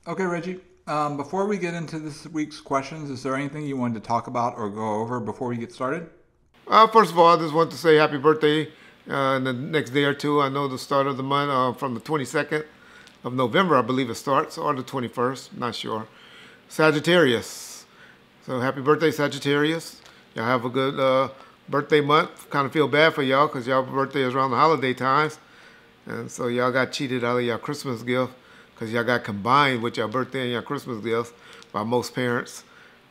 Okay, Reggie. Before we get into this week's questions, is there anything you wanted to talk about or go over before we get started? First of all, I just want to say happy birthday in the next day or two. I know the start of the month from the 22nd of November, I believe it starts, or the 21st, not sure. Sagittarius. So happy birthday, Sagittarius. Y'all have a good birthday month. Kind of feel bad for y'all because y'all birthday is around the holiday times. And so y'all got cheated out of your Christmas gift because y'all got combined with your birthday and your Christmas gifts by most parents,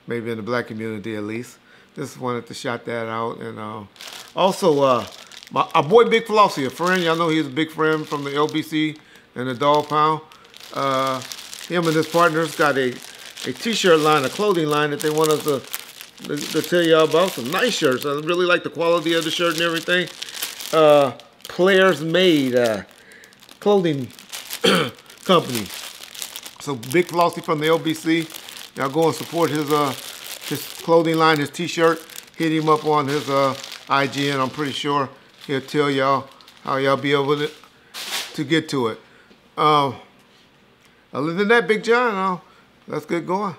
maybe in the black community at least. Just wanted to shout that out. And also, our boy Big Flossie, a friend. Y'all know he's a big friend from the LBC and the Dog Pound. Him and his partners got a t-shirt line, a clothing line that they want us to tell y'all about. Some nice shirts. I really like the quality of the shirt and everything. Players Made clothing company. So Big Flossie from the LBC. Y'all go and support his clothing line, his t-shirt. Hit him up on his IG, and I'm pretty sure he'll tell y'all how y'all be able to get to it. Other than that, Big John, let's get going.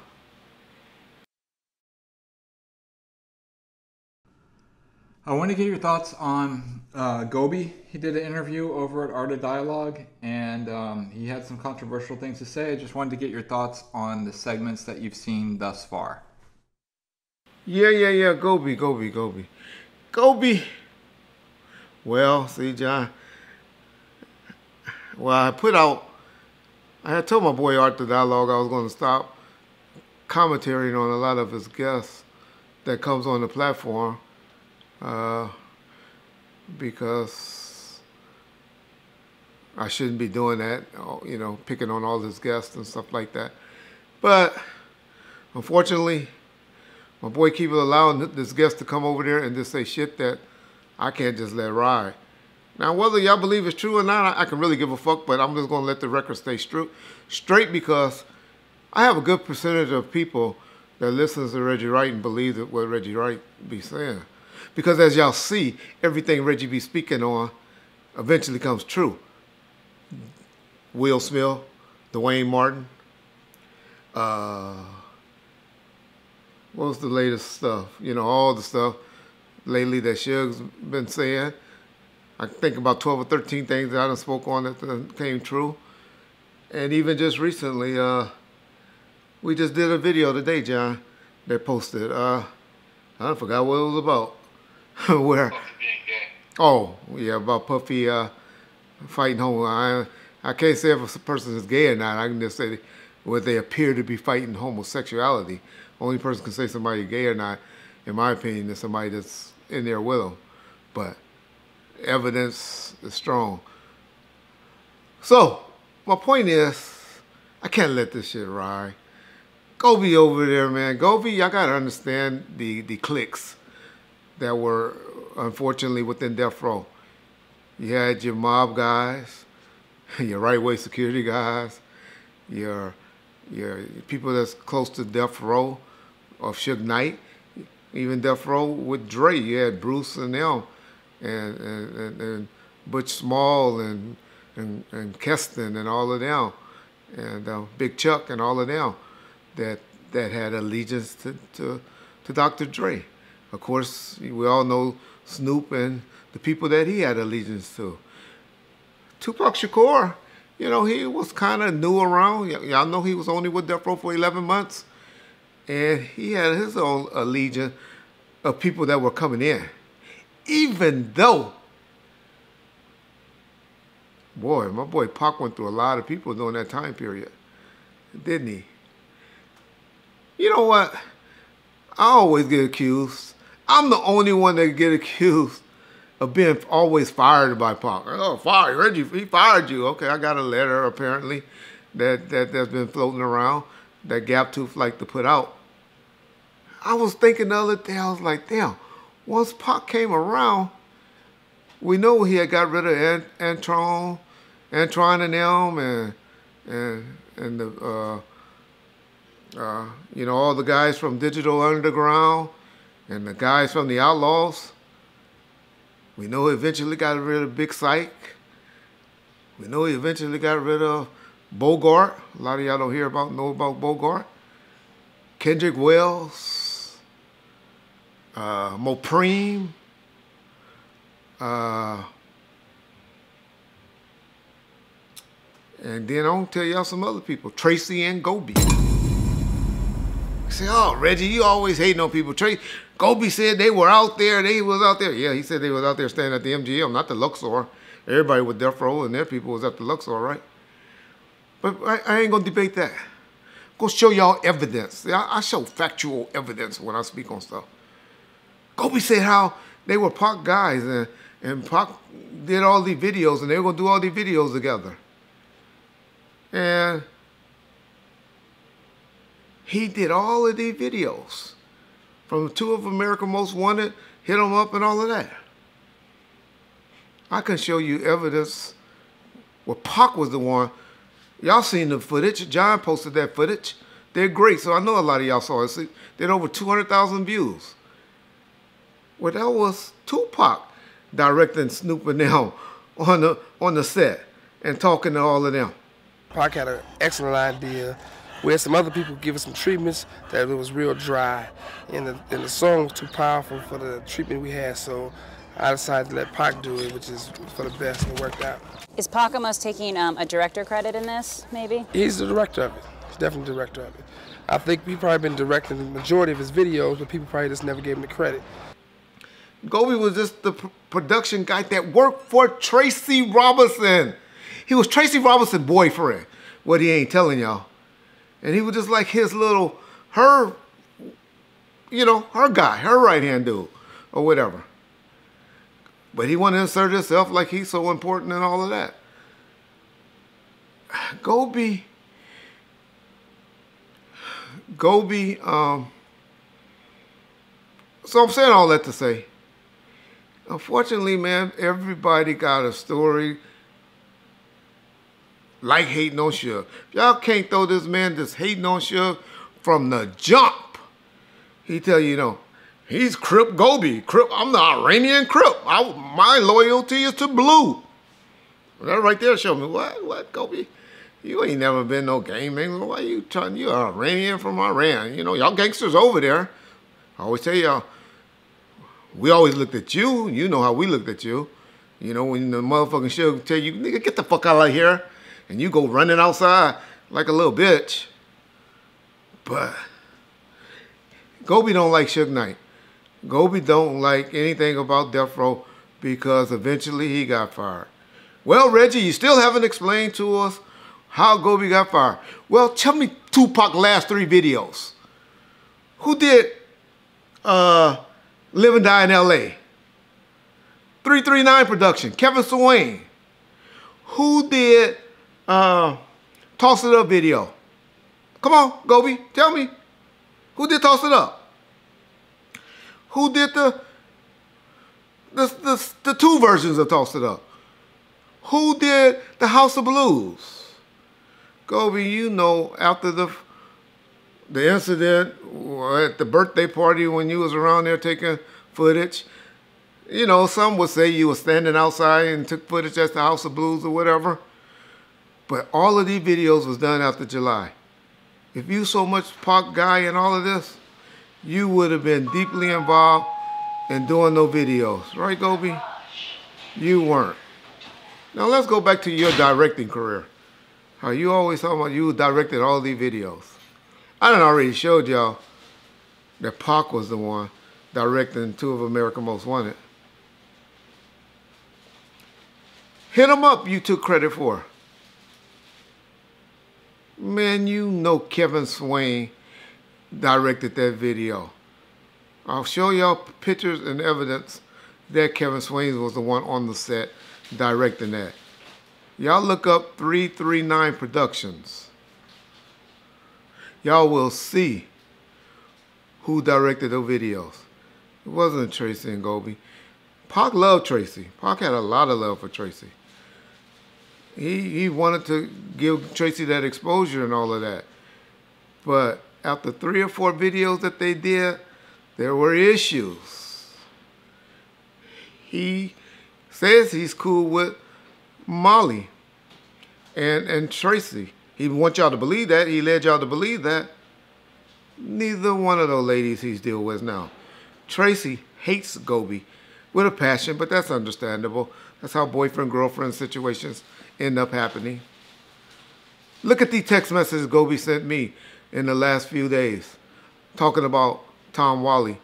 I want to get your thoughts on Gobi. He did an interview over at Art of Dialogue, and he had some controversial things to say. I just wanted to get your thoughts on the segments that you've seen thus far. Yeah. Gobi. Well, see, John. Well, I had told my boy Art the Dialogue I was going to stop commentating on a lot of his guests that comes on the platform because I shouldn't be doing that, picking on all his guests and stuff like that. But unfortunately, my boy keep allowing this guest to come over there and just say shit that I can't just let ride. Now, whether y'all believe it's true or not, I can really give a fuck, but I'm just going to let the record stay straight because I have a good percentage of people that listens to Reggie Wright and believe that what Reggie Wright be saying. Because as y'all see, everything Reggie be speaking on eventually comes true. Will Smith, Dwayne Martin, what was the latest stuff? All the stuff lately that Suge's been saying. I think about 12 or 13 things that I done spoke on that came true. And even just recently, we just did a video today, John, that posted. I forgot what it was about. Where? Puffy being gay. Oh, yeah, about Puffy fighting homo. I can't say if a person is gay or not. I can just say whether they appear to be fighting homosexuality. Only person can say somebody gay or not, in my opinion, is somebody that's in there with them. But evidence is strong. So, my point is, I can't let this shit ride. Gobi over there, man. Gobi, y'all gotta understand the cliques that were unfortunately within death row. You had your mob guys, your right-way security guys, your people that's close to death row of Suge Knight, even death row with Dre. You had Bruce and them, and Butch Small and Keston and all of them, and Big Chuck and all of them that had allegiance to Dr. Dre. Of course, we all know Snoop and the people that he had allegiance to. Tupac Shakur, he was kind of new around. Y'all know he was only with Death Row for 11 months. And he had his own allegiance of people that were coming in. Even though, boy, my boy Pac went through a lot of people during that time period, didn't he? You know what? I always get accused. I'm the only one that get accused of being always fired by Pac. Oh, fired, Reggie, he fired you. Okay, I got a letter apparently that's been floating around that Gap Tooth like to put out. I was thinking the other day, I was like, damn, once Pac came around, we know he had got rid of Antron and them and the all the guys from Digital Underground and the guys from the Outlaws. We know he eventually got rid of Big Psych. We know he eventually got rid of Bogart. A lot of y'all don't know about Bogart. Kendrick Wells. Mopreme. And then I'm gonna tell y'all some other people. Tracy and Gobi. Say, oh, Reggie, you always hating on people. Gobi said they were out there. They was out there. Yeah, he said they was out there standing at the MGM, not the Luxor. Everybody with Death Row and their people was at the Luxor, right? But I ain't gonna debate that. Go show y'all evidence. I show factual evidence when I speak on stuff. Gobi said how they were Pac guys and Pac did all these videos and they were gonna do all these videos together. And he did all of these videos from Two of America's Most Wanted, Hit 'Em Up, and all of that. I can show you evidence where Pac was the one. Y'all seen the footage. John posted that footage. They're great, so I know a lot of y'all saw it. They had over 200,000 views. Well, that was Tupac directing Snoop and them on the set and talking to all of them. Pac had an excellent idea. We had some other people give us some treatments that it was real dry. And the song was too powerful for the treatment we had, so I decided to let Pac do it, which is for the best, and it worked out. Is Pac almost taking a director credit in this, maybe? He's the director of it. He's definitely the director of it. I think he's probably been directing the majority of his videos, but people probably just never gave him the credit. Gobi was just the production guy that worked for Tracy Robinson. He was Tracy Robinson's boyfriend, what he ain't telling y'all. And he was just like his her guy, her right-hand dude, or whatever. But he wanted to insert himself like he's so important and all of that. Gobi, so I'm saying all that to say, unfortunately, man, everybody got a story like hating on Suge. Y'all can't throw this man just hating on Suge from the jump. He tell you, he's Crip Gobi. Crip, I'm the Iranian Crip. My loyalty is to blue. That right there show me, what, Gobi? You ain't never been no gang man. Why you trying? You're Iranian from Iran. Y'all gangsters over there. I always tell y'all, we always looked at you. You know how we looked at you. When the motherfucking Suge tell you, nigga, get the fuck out of here. And you go running outside like a little bitch. But Gobi don't like Suge Knight. Gobi don't like anything about Death Row because eventually he got fired. Well, Reggie, you still haven't explained to us how Gobi got fired. Well, tell me Tupac's last 3 videos. Who did Live and Die in L.A.? 339 production, Kevin Swain. Who did Toss It Up video? Come on, Gobi, tell me. Who did Toss It Up? Who did the 2 versions of Toss It Up? Who did the House of Blues? Gobi, after the incident at the birthday party when you was around there taking footage, some would say you were standing outside and took footage at the House of Blues or whatever. But all of these videos was done after July. If you so much Pac guy and all of this, you would have been deeply involved in doing no videos. Right, Gobi? You weren't. Now let's go back to your directing career. How you always talking about you directed all these videos. I done already showed y'all that Pac was the one directing Two of America's Most Wanted. Hit 'Em Up you took credit for. Man, Kevin Swain directed that video. I'll show y'all pictures and evidence that Kevin Swain was the one on the set directing that. Y'all look up 339 Productions. Y'all will see who directed those videos. It wasn't Tracy and Gobi. Pac loved Tracy. Pac had a lot of love for Tracy. He wanted to give Tracy that exposure and all of that. But after 3 or 4 videos that they did, there were issues. He says he's cool with Molly and Tracy. He wants y'all to believe that. He led y'all to believe that. Neither one of those ladies he's dealing with now. Tracy hates Gobi with a passion, but that's understandable. That's how boyfriend-girlfriend situations end up happening. Look at the text messages Gobi sent me in the last few days talking about Tom Wally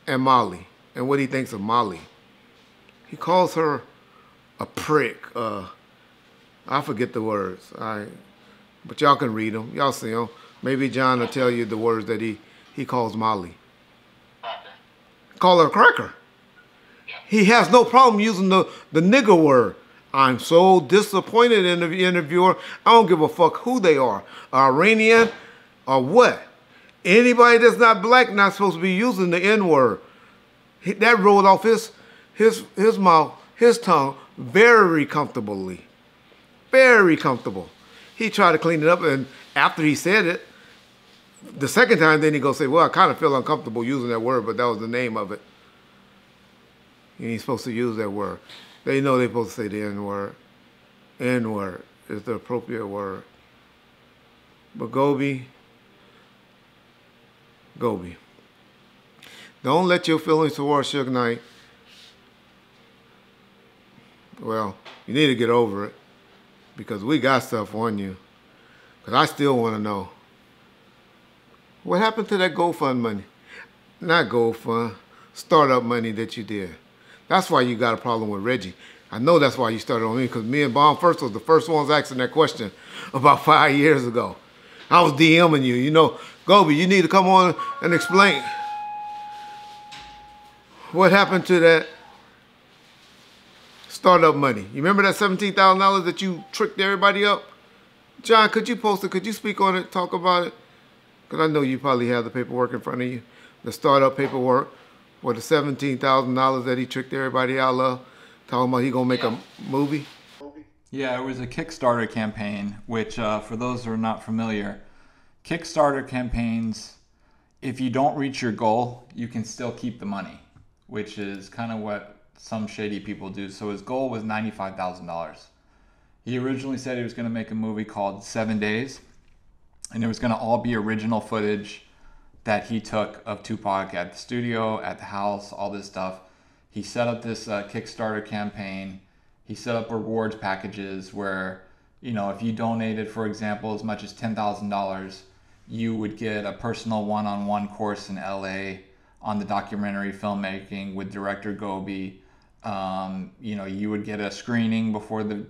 and Molly and what he thinks of Molly. He calls her a prick. I forget the words. But y'all can read them. Y'all see them. Maybe John will tell you the words that he calls Molly. Call her a cracker. He has no problem using the nigger word. I'm so disappointed in the interviewer. I don't give a fuck who they are. Iranian or what. Anybody that's not black not supposed to be using the N-word. That rolled off his mouth, his tongue very comfortably. Very comfortable. He tried to clean it up, and after he said it, the second time, then he go say, well, I kind of feel uncomfortable using that word, but that was the name of it. You ain't supposed to use that word. They know they're supposed to say the N-word. N-word is the appropriate word. But Gobi, don't let your feelings towards Suge Knight, well, you need to get over it because we got stuff on you. Because I still want to know, what happened to that GoFund money? Not GoFund, startup money that you did. That's why you got a problem with Reggie. I know that's why you started on me, because me and Bomb First was the first ones asking that question about 5 years ago. I was DMing you, you know, Gobi, you need to come on and explain what happened to that startup money. You remember that $17,000 that you tricked everybody up? John, could you post it? Could you speak on it, talk about it? Because I know you probably have the paperwork in front of you, the startup paperwork, for the $17,000 that he tricked everybody out of, talking about he gonna make a movie. Yeah, it was a Kickstarter campaign, which for those who are not familiar, Kickstarter campaigns, if you don't reach your goal, you can still keep the money, which is kind of what some shady people do. So his goal was $95,000. He originally said he was going to make a movie called 7 Days, and it was going to all be original footage that he took of Tupac at the studio, at the house, all this stuff. He set up this Kickstarter campaign. He set up rewards packages where, you know, if you donated, for example, as much as $10,000, you would get a personal one-on-one course in LA on the documentary filmmaking with director Gobi. You know, you would get a screening before the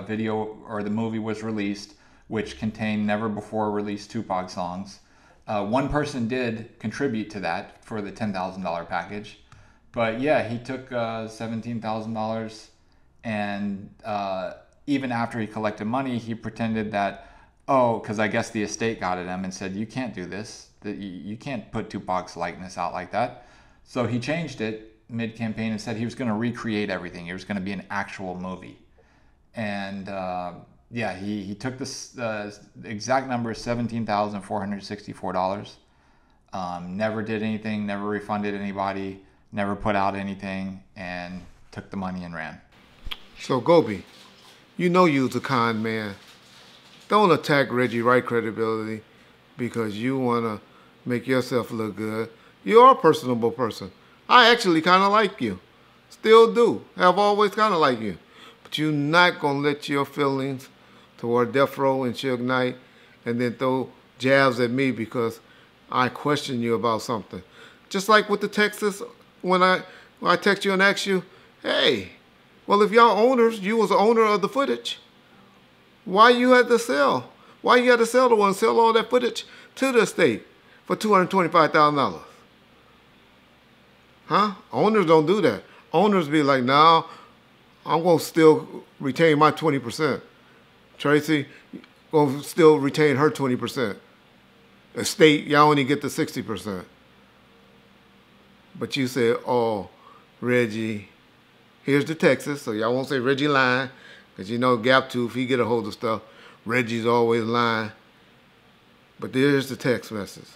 video or the movie was released, which contained never before released Tupac songs. One person did contribute to that for the $10,000 package. But yeah, he took $17,000, and even after he collected money, he pretended that, oh, because I guess the estate got at him and said, you can't do this. You can't put Tupac's likeness out like that. So he changed it mid-campaign and said he was going to recreate everything. It was going to be an actual movie. And yeah, he took this, the exact number is $17,464. Never did anything, never refunded anybody, never put out anything, and took the money and ran. So Gobi, you know you was a con man. Don't attack Reggie Wright credibility because you want to make yourself look good. You are a personable person. I actually kind of like you. Still do. Have always kind of liked you. But you're not going to let your feelings toward Death Row and Suge Knight and then throw jabs at me because I question you about something. Just like with the Texas, when I text you and ask you, hey, well, if y'all owners, you was the owner of the footage, why you had to sell? Why you had to sell the one, sell all that footage to the estate for $225,000? Huh? Owners don't do that. Owners be like, nah, I'm going to still retain my 20%. Tracy, going to still retain her 20%. Estate, y'all only get the 60%. But you said, oh, Reggie, here's the Texas, so y'all won't say Reggie lying, because you know Gap Tooth, he get a hold of stuff. Reggie's always lying. But there's the text message.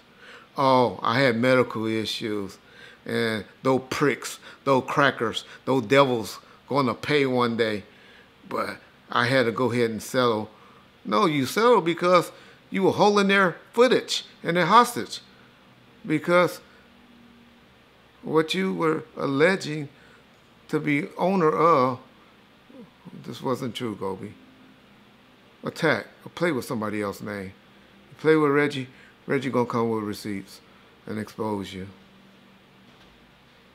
Oh, I had medical issues, and those pricks, those crackers, those devils going to pay one day. But I had to go ahead and settle No, you settled because you were holding their footage and their hostage. Because what you were alleging to be owner of, this wasn't true, Gobi. Attack, or play with somebody else's name. You play with Reggie, Reggie gonna come with receipts and expose you.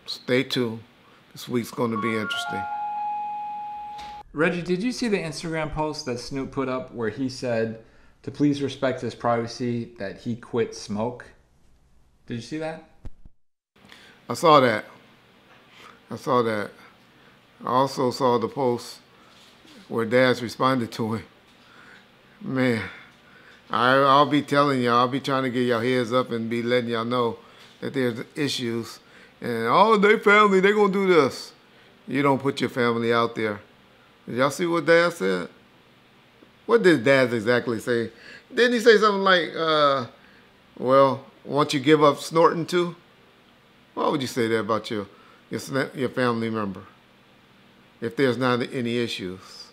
Stay tuned. This week's gonna be interesting. Reggie, did you see the Instagram post that Snoop put up where he said to please respect his privacy that he quit smoke? Did you see that? I saw that. I also saw the post where Daz responded to him. Man, I'll be telling y'all, I'll be trying to get y'all heads up and be letting y'all know that there's issues. And, oh, they family, they gonna do this. You don't put your family out there. Did y'all see what Daz said? What did Daz exactly say? Didn't he say something like, well, won't you give up snorting too? Why would you say that about your family member if there's not any issues?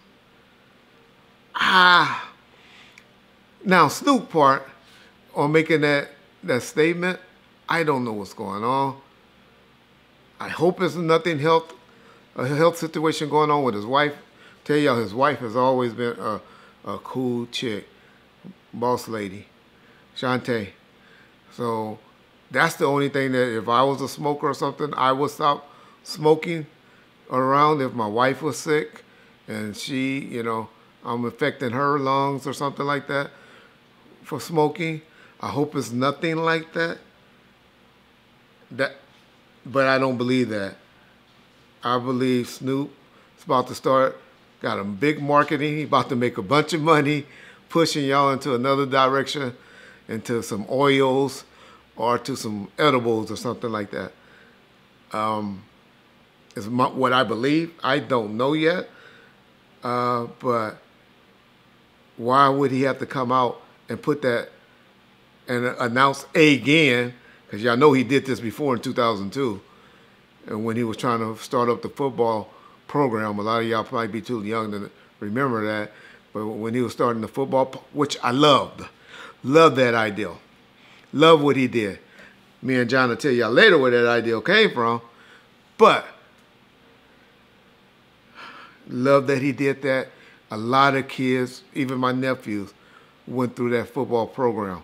Now Snoop part on making that statement, I don't know what's going on. I hope it's nothing a health situation going on with his wife. Tell y'all, his wife has always been a cool chick, boss lady, Shantae. So that's the only thing that if I was a smoker or something, I would stop smoking around if my wife was sick and she, you know, I'm affecting her lungs or something like that for smoking. I hope it's nothing like that. But I don't believe that. I believe Snoop is about to start, got a big marketing, he's about to make a bunch of money, pushing y'all into another direction, into some oils or to some edibles or something like that. Is what I believe. I don't know yet. But why would he have to come out and put that and announce again? Because y'all know he did this before in 2002. And when he was trying to start up the football program, a lot of y'all probably be too young to remember that. But when he was starting the football, which I loved that idea. Love what he did. Me and John will tell y'all later where that idea came from. But love that he did that. A lot of kids, even my nephews, went through that football program.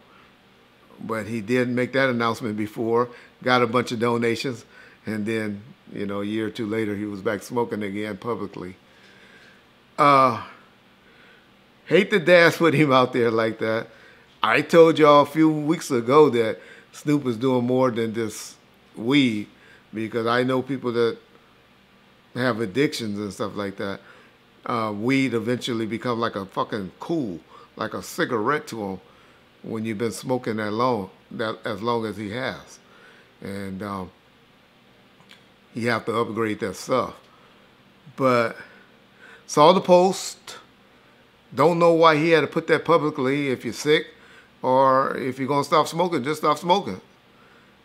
But he didn't make that announcement before, got a bunch of donations, and then, you know, a year or two later, he was back smoking again publicly. Hate the Daz put him out there like that. I told y'all a few weeks ago that Snoop is doing more than just weed, because I know people that have addictions and stuff like that. Weed eventually becomes like a fucking cool, like a cigarette to them when you've been smoking as long as he has. And you have to upgrade that stuff. But saw the post. Don't know why he had to put that publicly. If you're sick or if you're going to stop smoking, just stop smoking.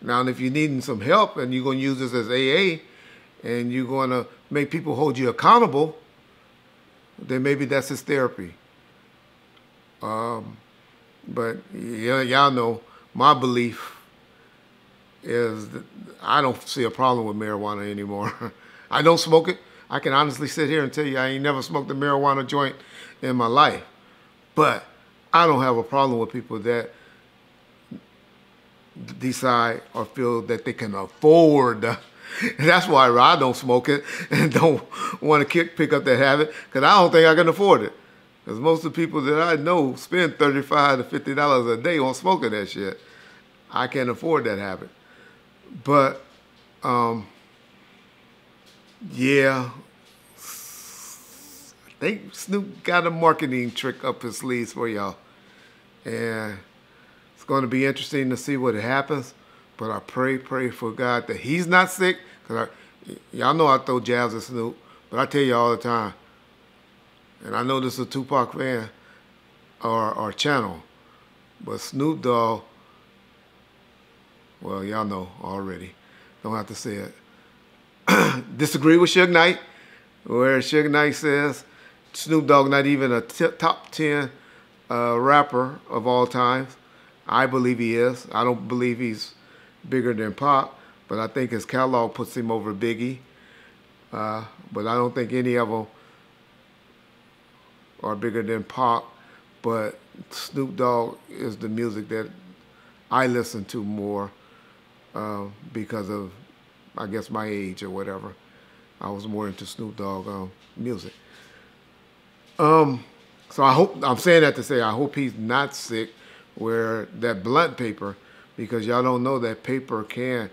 Now, if you're needing some help and you're going to use this as AA and you're going to make people hold you accountable, then maybe that's his therapy. But yeah, y'all know my belief is that I don't see a problem with marijuana anymore. I don't smoke it. I can honestly sit here and tell you I ain't never smoked a marijuana joint in my life. But I don't have a problem with people that decide or feel that they can afford. That's why I don't smoke it and don't want to pick up that habit, because I don't think I can afford it. Because most of the people that I know spend $35 to $50 a day on smoking that shit. I can't afford that habit. But, yeah, I think Snoop got a marketing trick up his sleeves for y'all. And it's going to be interesting to see what happens. But I pray for God that he's not sick. Because y'all know I throw jabs at Snoop. But I tell you all the time, and I know this is a Tupac fan or channel, but Snoop Dogg, well, y'all know already. Don't have to say it. Disagree with Suge Knight, where Suge Knight says Snoop Dogg not even a top 10 rapper of all times. I believe he is. I don't believe he's bigger than Pac, but I think his catalog puts him over Biggie. But I don't think any of them are bigger than Pac. But Snoop Dogg is the music that I listen to more because of, I guess, my age or whatever. I was more into Snoop Dogg music. So I'm saying that to say I hope he's not sick where that blunt paper, because y'all don't know that paper can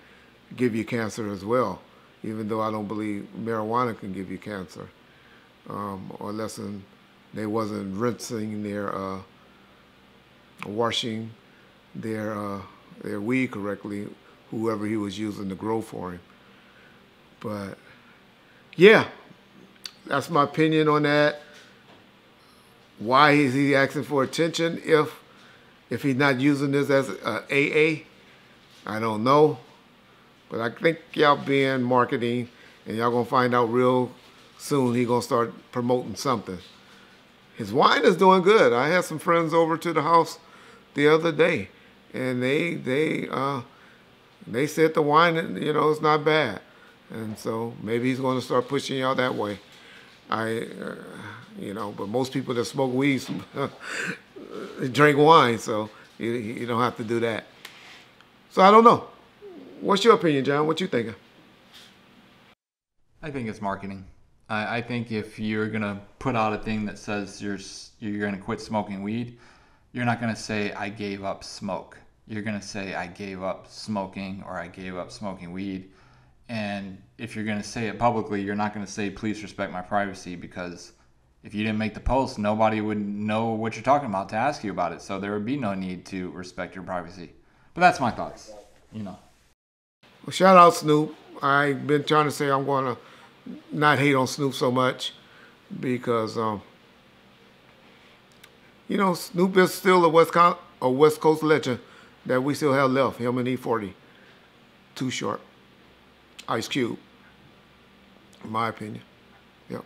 give you cancer as well, even though I don't believe marijuana can give you cancer. Or unless they wasn't rinsing washing their weed correctly, whoever he was using to grow for him. But yeah, that's my opinion on that. Why is he asking for attention if he's not using this as AA? I don't know. But I think y'all being marketing, and y'all gonna find out real soon he gonna start promoting something. His wine is doing good. I had some friends over to the house the other day, and they said the wine, it's not bad. And so maybe he's gonna start pushing y'all that way. But most people that smoke weed drink wine, so you don't have to do that. So I don't know. What's your opinion, John? What you thinking? I think it's marketing. I think if you're gonna put out a thing that says you're gonna quit smoking weed, you're not gonna say I gave up smoke. You're gonna say I gave up smoking or I gave up smoking weed. And if you're gonna say it publicly, you're not gonna say please respect my privacy, because if you didn't make the post, nobody would know what you're talking about to ask you about it. So there would be no need to respect your privacy. But that's my thoughts. Well, shout out Snoop. I've been trying to say I'm going to not hate on Snoop so much because, Snoop is still a West Coast legend that we still have left. Him and E40. Too short. Ice Cube. In my opinion. Yep.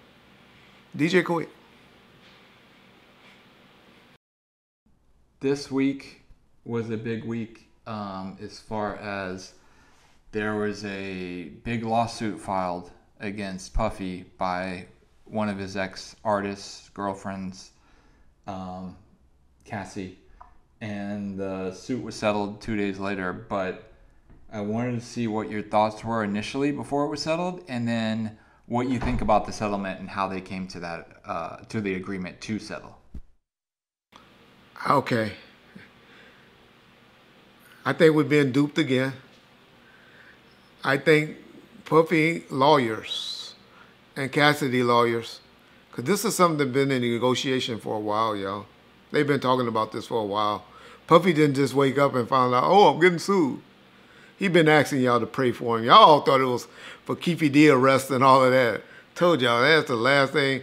DJ Quick. This week was a big week as far as there was a big lawsuit filed against Puffy by one of his ex-artists, girlfriends, Cassie. And the suit was settled 2 days later, but I wanted to see what your thoughts were initially before it was settled, and then what you think about the settlement and how they came to that, to the agreement to settle. Okay. I think we've been duped again. I think Puffy lawyers and Cassidy lawyers, because this is something that's been in negotiation for a while, y'all. They've been talking about this for a while. Puffy didn't just wake up and find out, oh, I'm getting sued. He been asking y'all to pray for him. Y'all all thought it was for Keefy D arrest and all of that. Told y'all that's the last thing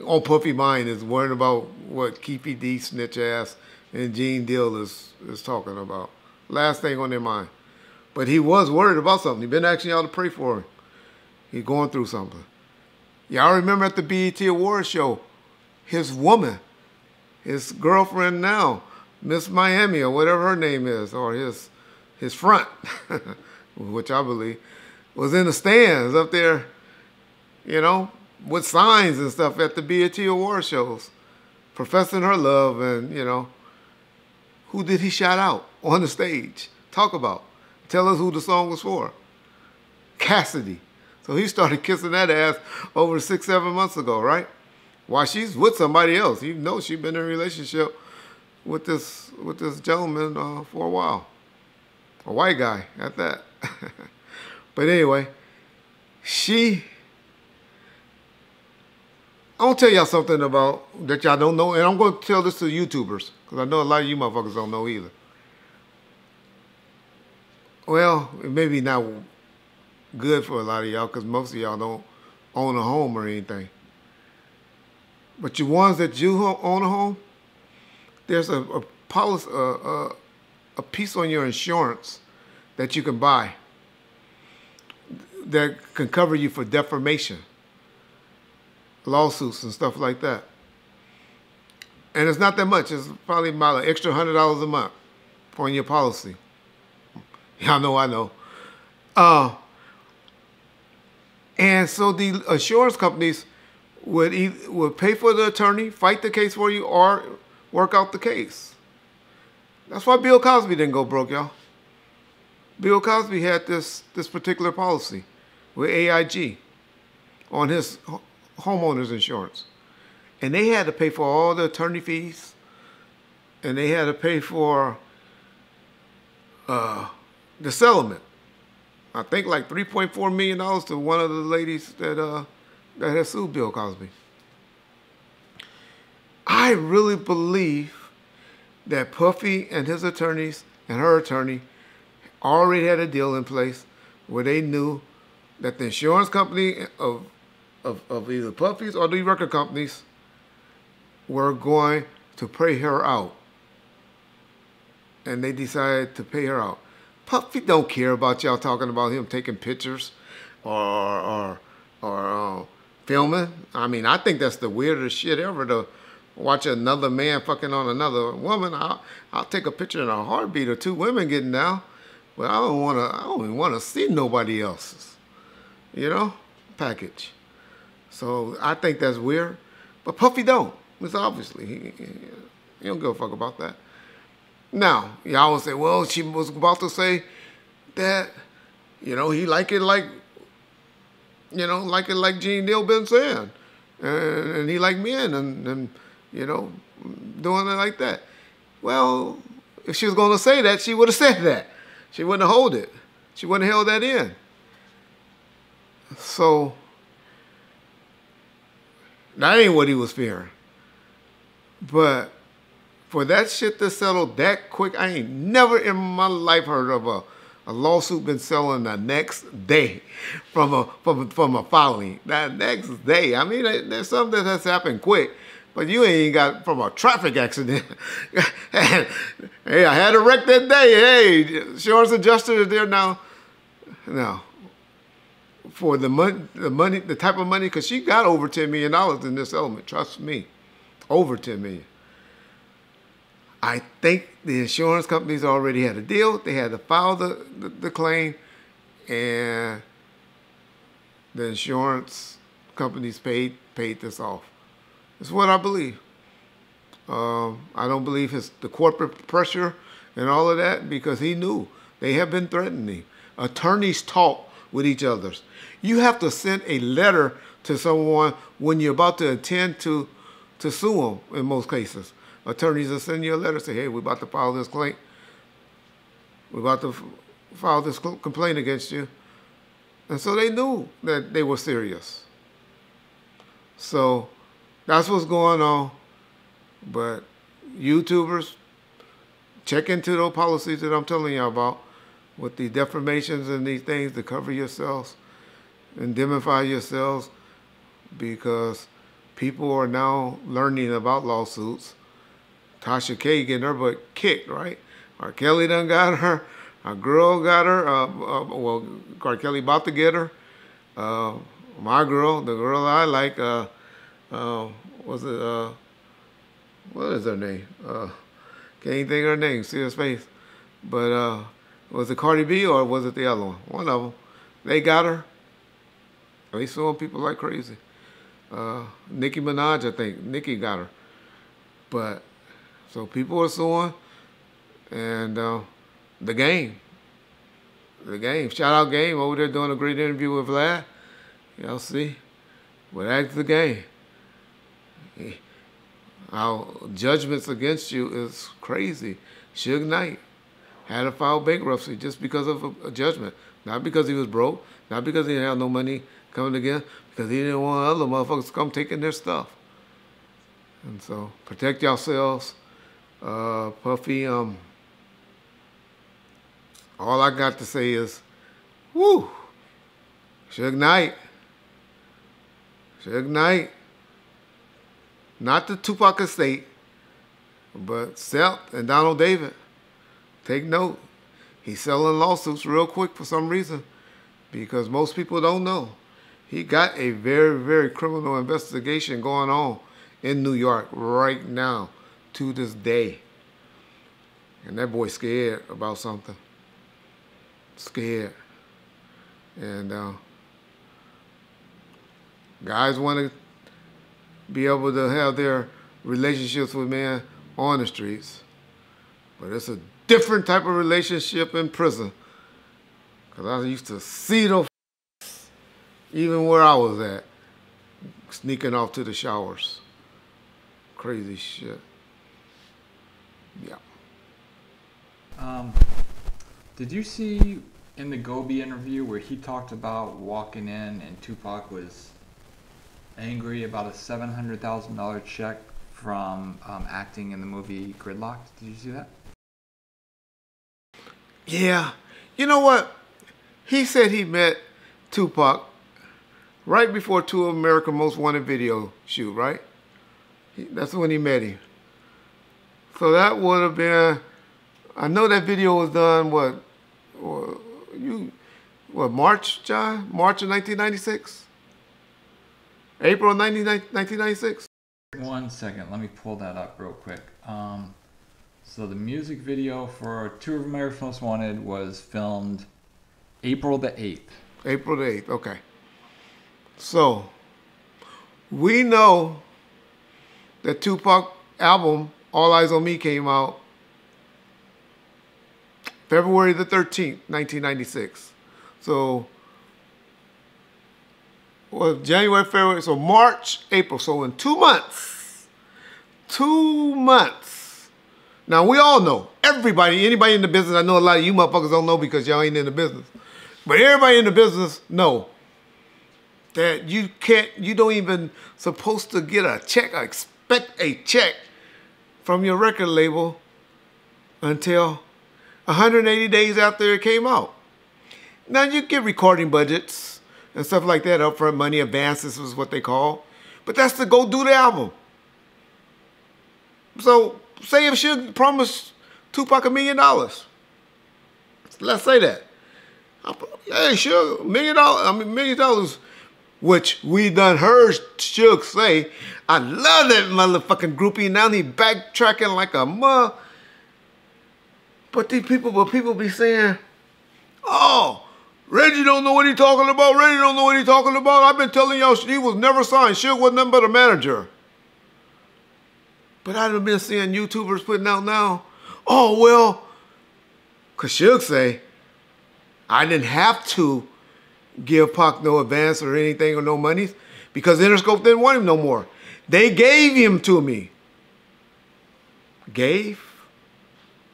on Puffy's mind is worrying about what Keefy D snitch ass and Gene Deal is talking about. Last thing on their mind. But he was worried about something. He been asking y'all to pray for him. He's going through something. Y'all remember at the BET Awards show, his woman, his girlfriend now, Miss Miami or whatever her name is, or his front, which I believe, was in the stands up there, with signs and stuff at the BET Awards shows, professing her love and, who did he shout out on the stage? Talk about. Tell us who the song was for. Cassidy. So he started kissing that ass over 6-7 months ago, right? While she's with somebody else. You know she's been in a relationship with this gentleman for a while. A white guy at that. But anyway, I'll tell y'all something about that y'all don't know, and I'm going to tell this to YouTubers, because I know a lot of you motherfuckers don't know either. Well, it may be not good for a lot of y'all, because most of y'all don't own a home or anything. But you ones that do own a home, there's a policy, a piece on your insurance that you can buy that can cover you for defamation, lawsuits and stuff like that. And it's not that much. It's probably about an extra $100 a month on your policy. Y'all know I know. And so the insurance companies would pay for the attorney, fight the case for you, or work out the case. That's why Bill Cosby didn't go broke, y'all. Bill Cosby had this particular policy with AIG on his homeowner's insurance. And they had to pay for all the attorney fees, and they had to pay for the settlement. I think like $3.4 million to one of the ladies that had sued Bill Cosby. I really believe that Puffy and his attorneys and her attorney already had a deal in place where they knew that the insurance company of either Puffy's or the record companies were going to pay her out. And they decided to pay her out. Puffy don't care about y'all talking about him taking pictures or filming. I mean, I think that's the weirdest shit ever, to watch another man fucking on another woman. I'll take a picture in a heartbeat of two women getting down, but I don't even want to see nobody else's, package. So I think that's weird. But Puffy don't. It's obviously, he don't give a fuck about that. Now, y'all will say, well, she was about to say that, he like it like Gene Deal been saying. And he like men and doing it like that. Well, if she was going to say that, she would have said that. She wouldn't have held it. She wouldn't have held that in. So, that ain't what he was fearing. But for that shit to settle that quick, I ain't never in my life heard of a lawsuit been selling the next day from a filing. That next day. I mean, there's something that has happened quick, but you ain't got from a traffic accident. Hey, I had a wreck that day. Hey, insurance adjuster is there now. No. For the money, the type of money, because she got over $10 million in this settlement. Trust me, over $10 million. I think the insurance companies already had a deal. They had to file the claim, and the insurance companies paid this off. That's what I believe. I don't believe the corporate pressure and all of that, because he knew they have been threatening. Attorneys talk with each other. You have to send a letter to someone when you're about to intend to sue them in most cases. Attorneys will send you a letter, say, hey, we're about to file this claim. We're about to file this complaint against you. And so they knew that they were serious. So that's what's going on. But YouTubers, check into those policies that I'm telling you about with the defamations and these things to cover yourselves, indemnify yourselves, because people are now learning about lawsuits. Tasha K getting her butt kicked, right? R. Kelly done got her. Our girl got her. Well, R. Kelly about to get her. My girl, the girl I like, what is her name? Can't think of her name. See her face. But was it Cardi B or was it the other one? One of them. They got her. They suing people like crazy. Nicki Minaj, I think. Nicki got her. But so people are suing, and the game. Shout out Game over there doing a great interview with Vlad. Y'all see? But that's the game. Our judgments against you is crazy. Suge Knight had to file bankruptcy just because of a judgment. Not because he was broke, not because he didn't have no money coming again, because he didn't want other motherfuckers to come taking their stuff. And so, protect yourselves. Puffy, all I got to say is, woo, Suge Knight. Suge Knight. Not the Tupac estate, but Seth and Donald David. Take note. He's selling lawsuits real quick for some reason, because most people don't know. He got a very, very criminal investigation going on in New York right now to this day. And that boy scared about something. Scared. And guys want to be able to have their relationships with men on the streets. But it's a different type of relationship in prison. Because I used to see those even where I was at, sneaking off to the showers. Crazy shit. Yeah. Did you see in the Gobi interview where he talked about walking in and Tupac was angry about a $700,000 check from acting in the movie Gridlocked? Did you see that? Yeah. You know what? He said he met Tupac right before Two America's Most Wanted video shoot, right? That's when he met him. So that would have been, I know that video was done, March, John? March of 1996? April of 1996? 1 second, let me pull that up real quick. So the music video for Two of America's Most Wanted was filmed April the 8th. April the 8th, okay. So, we know that Tupac album, All Eyes on Me, came out February the 13th, 1996. So, well, January, February, so March, April. So in 2 months, 2 months. Now, we all know, everybody, anybody in the business, I know a lot of you motherfuckers don't know because y'all ain't in the business. But everybody in the business know that you don't even supposed to get a check, or expect a check from your record label until 180 days after it came out. Now you get recording budgets and stuff like that, upfront money, advances is what they call, but that's to go do the album. So say if Suge promised Tupac $1 million, let's say that. Hey, Suge, $1 million, which we done heard Suge say, I love that motherfucking groupie. Now he backtracking like a mug. But people be saying, oh, Reggie don't know what he talking about. Reggie don't know what he talking about. I've been telling y'all he was never signed. Suge was nothing but a manager. But I've been seeing YouTubers putting out now, oh, well, because Suge say, I didn't have to give Pac no advance or anything or no monies because Interscope didn't want him no more. They gave him to me. Gave?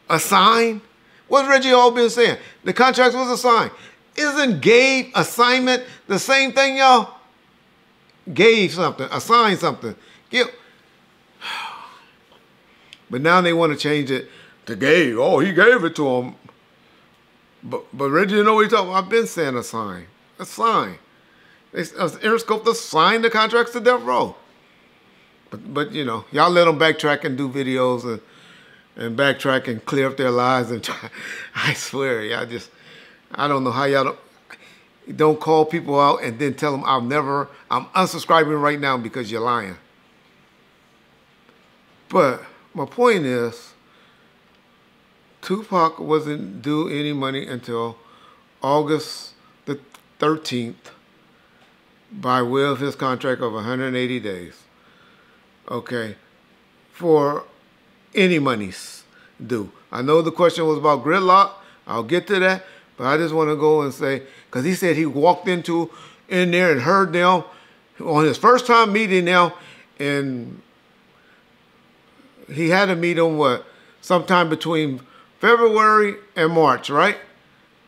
Assign? What's Reggie all been saying? The contract was assigned. Isn't gave, assignment the same thing, y'all? Gave something, assigned something. Give. But now they want to change it to gave. Oh, he gave it to him. But Reggie, you know what he's talking about? I've been saying assign. Assign. Interscope to sign the contracts to Death Row. But you know, y'all let them backtrack and do videos and backtrack and clear up their lies and try. I swear, y'all just, I don't know how y'all don't call people out and then tell them I'm unsubscribing right now because you're lying. But my point is, Tupac wasn't due any money until August the 13th by way of his contract of 180 days. Okay, for any monies due. I know the question was about Gridlock. I'll get to that, but I just want to go and say, because he said he walked in there and heard them on his first time meeting them, and he had to meet them, sometime between February and March, right?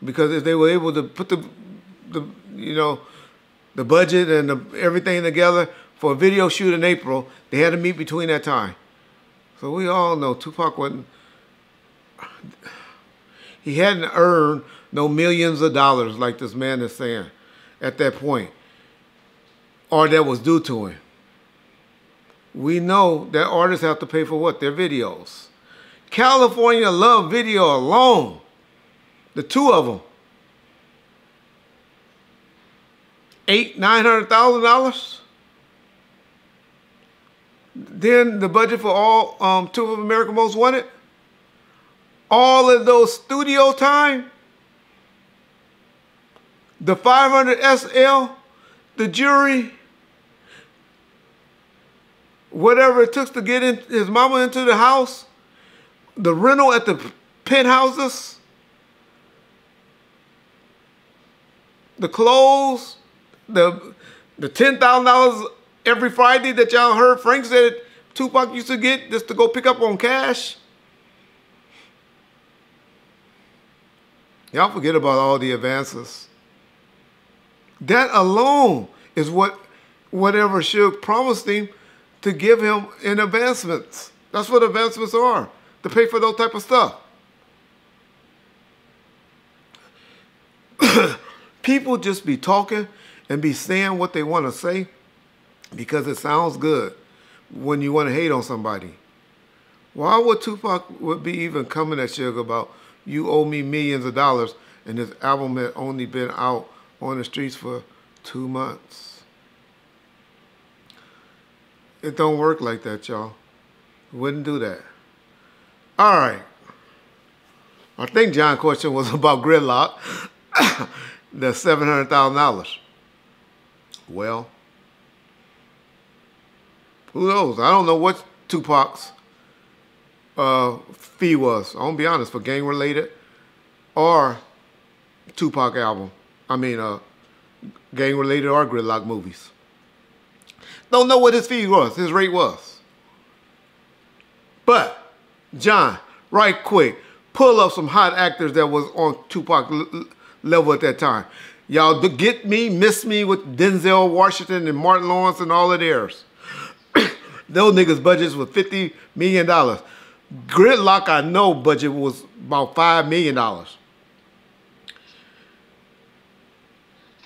Because if they were able to put the budget and everything together for a video shoot in April, they had to meet between that time. So we all know Tupac he hadn't earned no millions of dollars like this man is saying at that point, or that was due to him. We know that artists have to pay for what? Their videos. California Love Video alone, the two of them, $800,000-$900,000. Then the budget for all two of America's Most Wanted, all of those studio time, the 500 SL, the jury, whatever it took to get his mama into the house, the rental at the penthouses, the clothes, the $10,000 every Friday that y'all heard Frank said Tupac used to get just to go pick up on cash. Y'all forget about all the advances. That alone is whatever Suge promised him to give him in advancements. That's what advancements are, to pay for those type of stuff. People just be talking and be saying what they want to say because it sounds good when you want to hate on somebody. Why would Tupac be even coming at Suge about, you owe me millions of dollars, and this album had only been out on the streets for 2 months? It don't work like that, y'all. Wouldn't do that. All right. I think John's question was about Gridlock. The $700,000. Well, who knows? I don't know what Tupac's fee was. I'm gonna be honest, for gang related or Tupac album. I mean, gang related or Gridlock movies. Don't know what his fee was, his rate was. But, John, right quick, pull up some hot actors that was on Tupac level at that time. Y'all get me, miss me with Denzel Washington and Martin Lawrence and all of theirs. Those niggas' budgets was $50 million. Gridlock, I know, budget was about $5 million.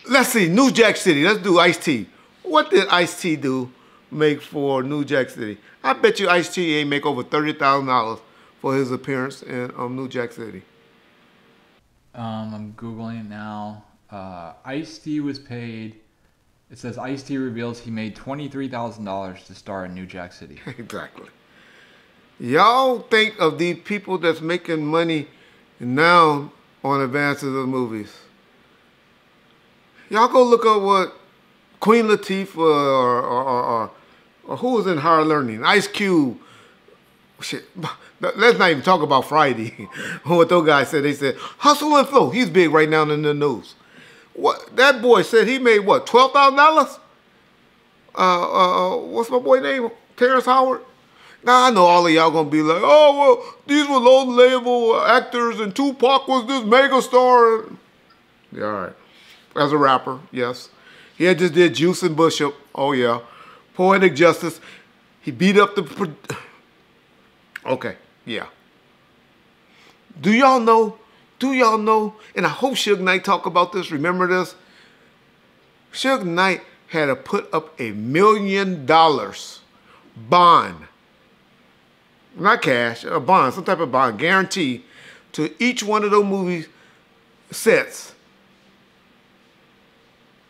Let's see, New Jack City. Let's do Ice-T. What did Ice-T do make for New Jack City? I bet you Ice-T ain't make over $30,000 for his appearance in New Jack City. I'm Googling it now. Ice-T was paid, it says Ice-T reveals he made $23,000 to star in New Jack City. Exactly. Y'all think of these people that's making money now on advances of movies. Y'all go look up what Queen Latifah or who was in Higher Learning, Ice Cube. Shit. Let's not even talk about Friday. What those guys said, they said, Hustle and Flow. He's big right now in the news. What that boy said he made what, $12,000? What's my boy name? Terrence Howard? Now I know all of y'all gonna be like, oh well, these were low level actors and Tupac was this mega star. Yeah, all right. As a rapper, yes. He had just did Juice and Bishop. Oh yeah. Poetic Justice. He beat up the okay, yeah. Do y'all know? And I hope Suge Knight talk about this. Remember this? Suge Knight had to put up $1 million bond. Not cash, a bond, some type of bond, guarantee to each one of those movie sets.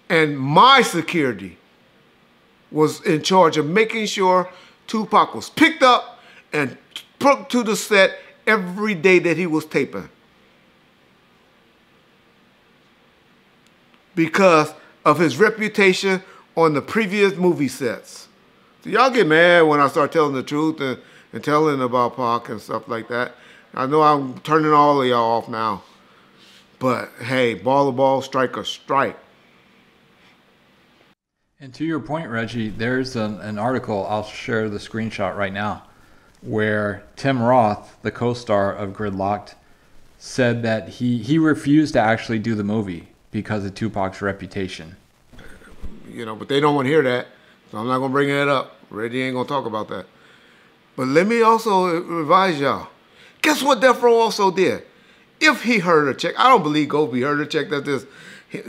And my security was in charge of making sure Tupac was picked up and put to the set every day that he was taping. Because of his reputation on the previous movie sets. So y'all get mad when I start telling the truth and telling about Pac and stuff like that. I know I'm turning all of y'all off now. But hey, ball a ball, strike a strike. And to your point, Reggie, there's an article, I'll share the screenshot right now, where Tim Roth, the co-star of Gridlocked, said that he refused to actually do the movie because of Tupac's reputation. You know, but they don't want to hear that, so I'm not going to bring that up. Reggie ain't going to talk about that. But let me also advise y'all. Guess what Death Row also did? If he heard a check, I don't believe Gobi heard a check that this.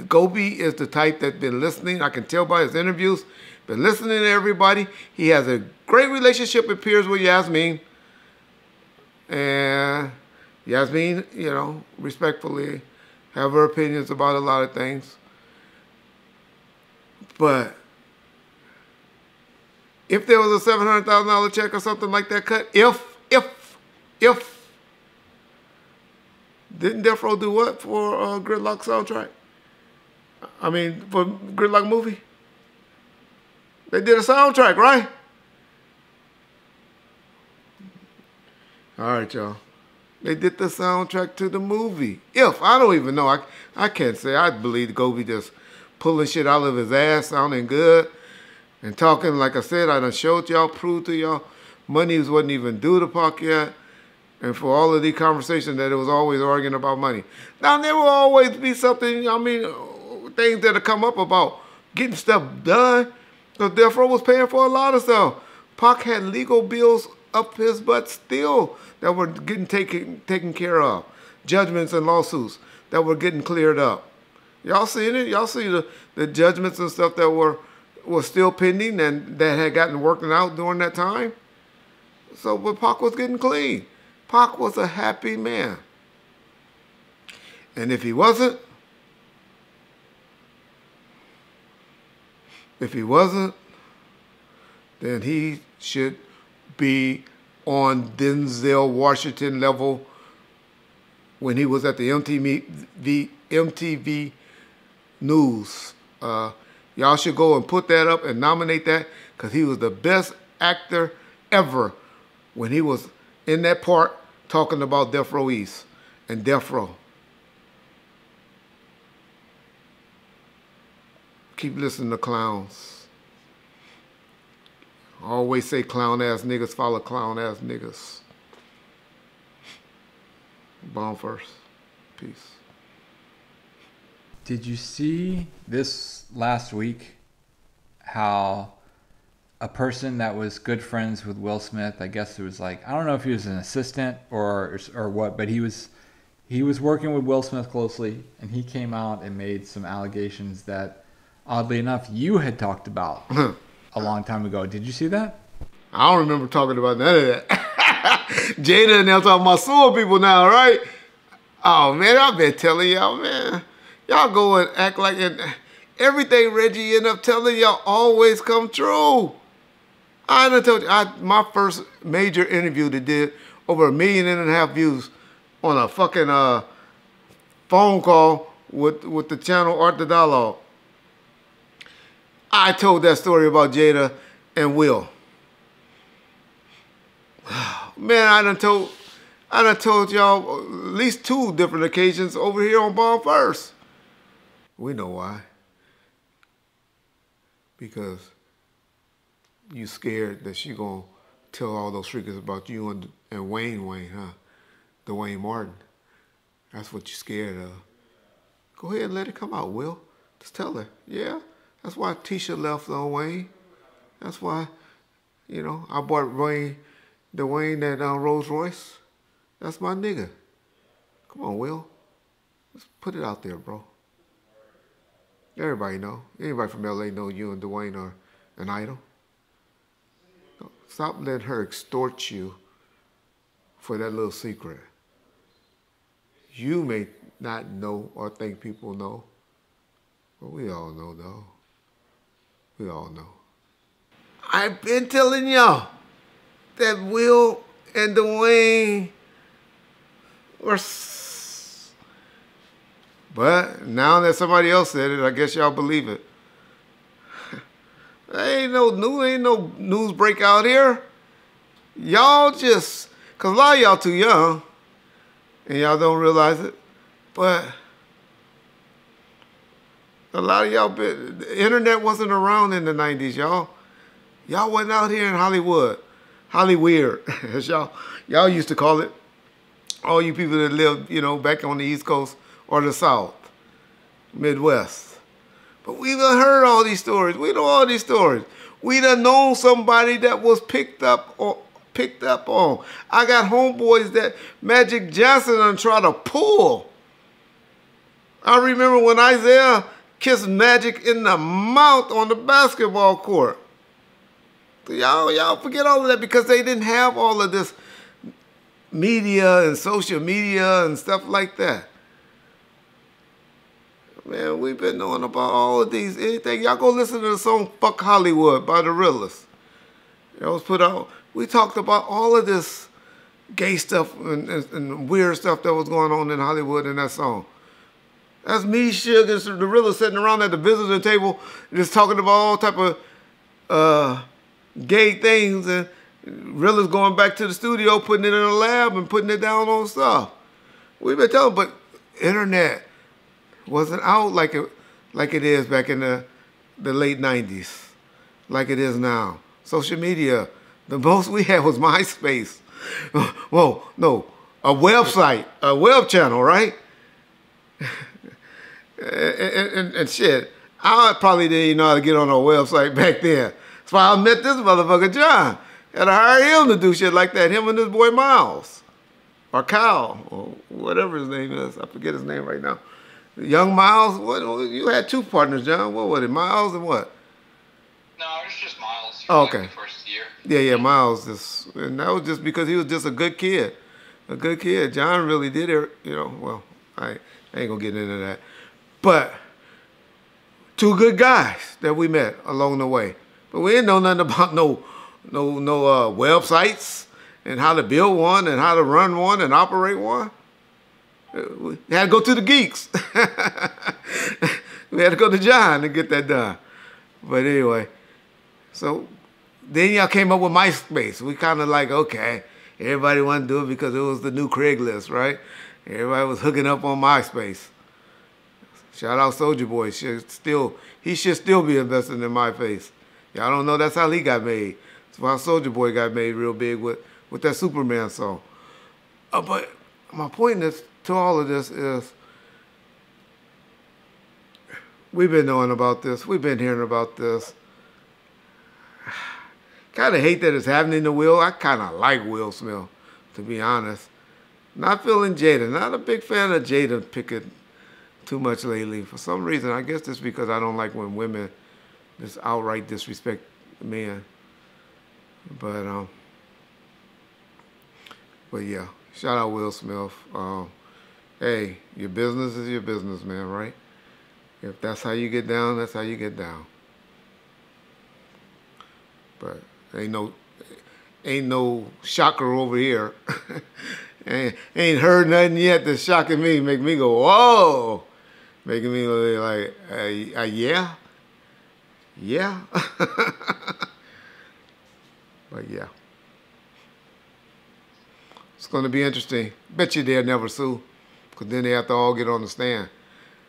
Gobi is the type that's been listening. I can tell by his interviews. Been listening to everybody. He has a great relationship, it appears, with Yasmin. And Yasmin, you know, respectfully, have her opinions about a lot of things. But if there was a $700,000 check or something like that cut, if, didn't Death Row do what for Gridlock soundtrack? I mean, for Gridlock movie? They did a soundtrack, right? All right, y'all. They did the soundtrack to the movie. If, I don't even know. I can't say. I believe Gobi just pulling shit out of his ass, sounding good, and talking, like I said, I done showed y'all, proved to y'all, money wasn't even due to Pac yet. And for all of the conversation that it was always arguing about money. Now, there will always be something, I mean, things that'll come up about getting stuff done. Because Death Row was paying for a lot of stuff. Pac had legal bills up his butt still that were getting taken care of. Judgments and lawsuits that were getting cleared up. Y'all seen it? Y'all see the judgments and stuff that were still pending and that had gotten worked out during that time? So, but Pac was getting clean. Pac was a happy man. And if he wasn't, then he should be on Denzel Washington level when he was at the MTV News. Y'all should go and put that up and nominate that because he was the best actor ever when he was in that part talking about Death Row East and Death Row. Keep listening to clowns. I always say clown-ass niggas follow clown-ass niggas. Bomb first. Peace. Did you see this last week how a person that was good friends with Will Smith, I guess it was like, I don't know if he was an assistant or what, but he was working with Will Smith closely, and he came out and made some allegations that, oddly enough, you had talked about a long time ago. Did you see that? I don't remember talking about none of that. Jada and them talking about suing people now, right? Oh, man, I've been telling y'all, man. Y'all go and act like it. Everything Reggie end up telling y'all always come true. I done told you, my first major interview that did over 1.5 million views on a fucking phone call with the channel Art the Dialogue. I told that story about Jada and Will. Man, I done told y'all at least 2 different occasions over here on Bomb First. We know why. Because you scared that she gonna tell all those freakers about you and Wayne, huh? Dwayne Martin. That's what you're scared of. Go ahead and let it come out, Will. Just tell her, yeah. That's why Tisha left on Wayne. That's why, you know, I bought Dwayne that Rolls Royce. That's my nigga. Come on, Will. Let's put it out there, bro. Everybody know. Anybody from LA know you and Dwayne are an idol. Stop letting her extort you for that little secret. You may not know or think people know, but we all know, though. We all know. I've been telling y'all that Will and Dwayne were... But now that somebody else said it, I guess y'all believe it. Ain't no news break out here. Y'all just, cause a lot of y'all too young, and y'all don't realize it. But a lot of y'all, the internet wasn't around in the 90s, y'all. Y'all wasn't out here in Hollywood, Hollyweird, as y'all used to call it. All you people that lived, you know, back on the East Coast or the South, Midwest. But we done heard all these stories. We know all these stories. We done known somebody that was picked up on. I got homeboys that Magic Johnson done try to pull. I remember when Isaiah kissed Magic in the mouth on the basketball court. Y'all forget all of that because they didn't have all of this media and social media and stuff like that. Man, we've been knowing about all of these. Anything. Y'all go listen to the song Fuck Hollywood by the Realest. That was put out. We talked about all of this gay stuff and weird stuff that was going on in Hollywood in that song. That's me, Suge, and the Rilla sitting around at the visitor table just talking about all type of gay things, and Rilla's going back to the studio, putting it in a lab and putting it down on stuff. We've been telling, but internet wasn't out like it is back in the late 90s, like it is now. Social media, the most we had was MySpace. Whoa, no, a website, a web channel, right? and shit, I probably didn't even know how to get on a website back then. That's why I met this motherfucker, John. Had to hire him to do shit like that, him and this boy Miles. Or Kyle, or whatever his name is. I forget his name right now. Young Miles, what? You had two partners, John. What was it, Miles and what? No, it was just Miles. Oh, okay. Like the first year. Yeah, Miles. And that was just because he was just a good kid. A good kid. John really did it, well, I ain't gonna get into that. But two good guys that we met along the way. But we didn't know nothing about no websites and how to build one and how to run one and operate one. We had to go to the geeks. We had to go to John to get that done. But anyway, so then y'all came up with MySpace. We kind of like, okay, everybody wanted to do it because it was the new Craigslist, right? Everybody was hooking up on MySpace. Shout out Soulja Boy. He should still be investing in my face. Y'all don't know that's how he got made. That's why Soulja Boy got made real big with that Superman song. But my point to all of this is we've been knowing about this. We've been hearing about this. Kind of hate that it's happening to Will. I kind of like Will Smith, to be honest. Not feeling Jada. Not a big fan of Jada picking too much lately. For some reason, I guess it's because I don't like when women just outright disrespect men. But yeah, shout out Will Smith. Hey, your business is your business, man, right? If that's how you get down, that's how you get down. But ain't no shocker over here. ain't heard nothing yet that's shocking me, make me go, whoa. Making me like, yeah? Yeah? But yeah. It's going to be interesting. Bet you they'll never sue, because then they have to all get on the stand.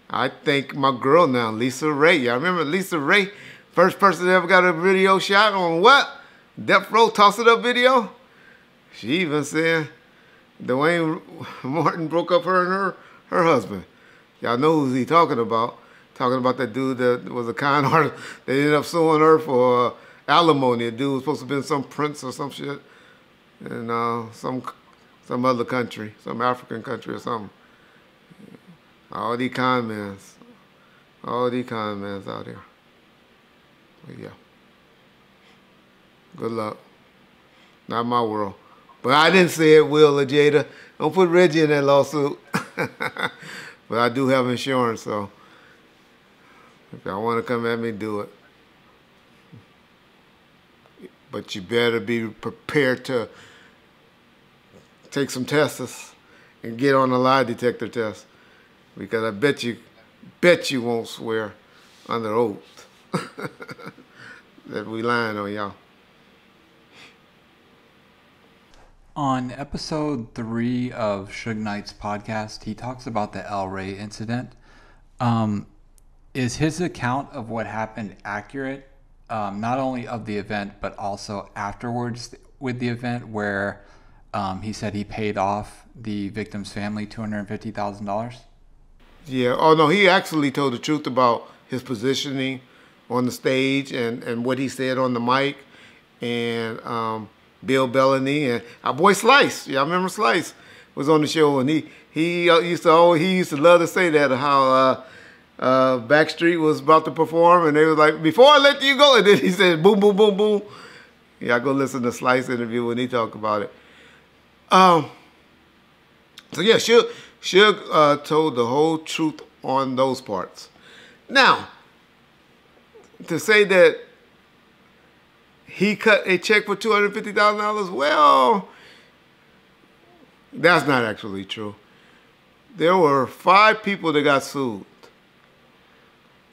I think my girl now, Lisa Ray. Y'all remember Lisa Ray? First person that ever got a video shot on what? Death Row Toss It Up video? She even said Dwayne Martin broke up her and her husband. Y'all know who he talking about. Talking about that dude that was a con artist. They ended up suing her for alimony. The dude was supposed to have been some prince or some shit in some other country, some African country or something. All these con mans out there. But yeah. Good luck. Not my world. But I didn't say it, Will or Jada. Don't put Reggie in that lawsuit. But I do have insurance, so if y'all want to come at me, do it. But you better be prepared to take some tests and get on a lie detector test, because I bet you won't swear under oath that we lying on y'all. On episode 3 of Suge Knight's podcast, he talks about the El Rey incident. Is his account of what happened accurate, not only of the event, but also afterwards with the event, where he said he paid off the victim's family $250,000? Yeah. Oh, no, he actually told the truth about his positioning on the stage and what he said on the mic. And Bill Bellamy and our boy Slice. Y'all remember Slice was on the show, and he used to love to say that, how Backstreet was about to perform, and they was like, "Before I let you go," and then he said, "Boom, boom, boom, boom." Yeah, go listen to Slice interview when he talked about it. So yeah, Suge told the whole truth on those parts. Now, to say that he cut a check for $250,000. Well, that's not actually true. There were 5 people that got sued.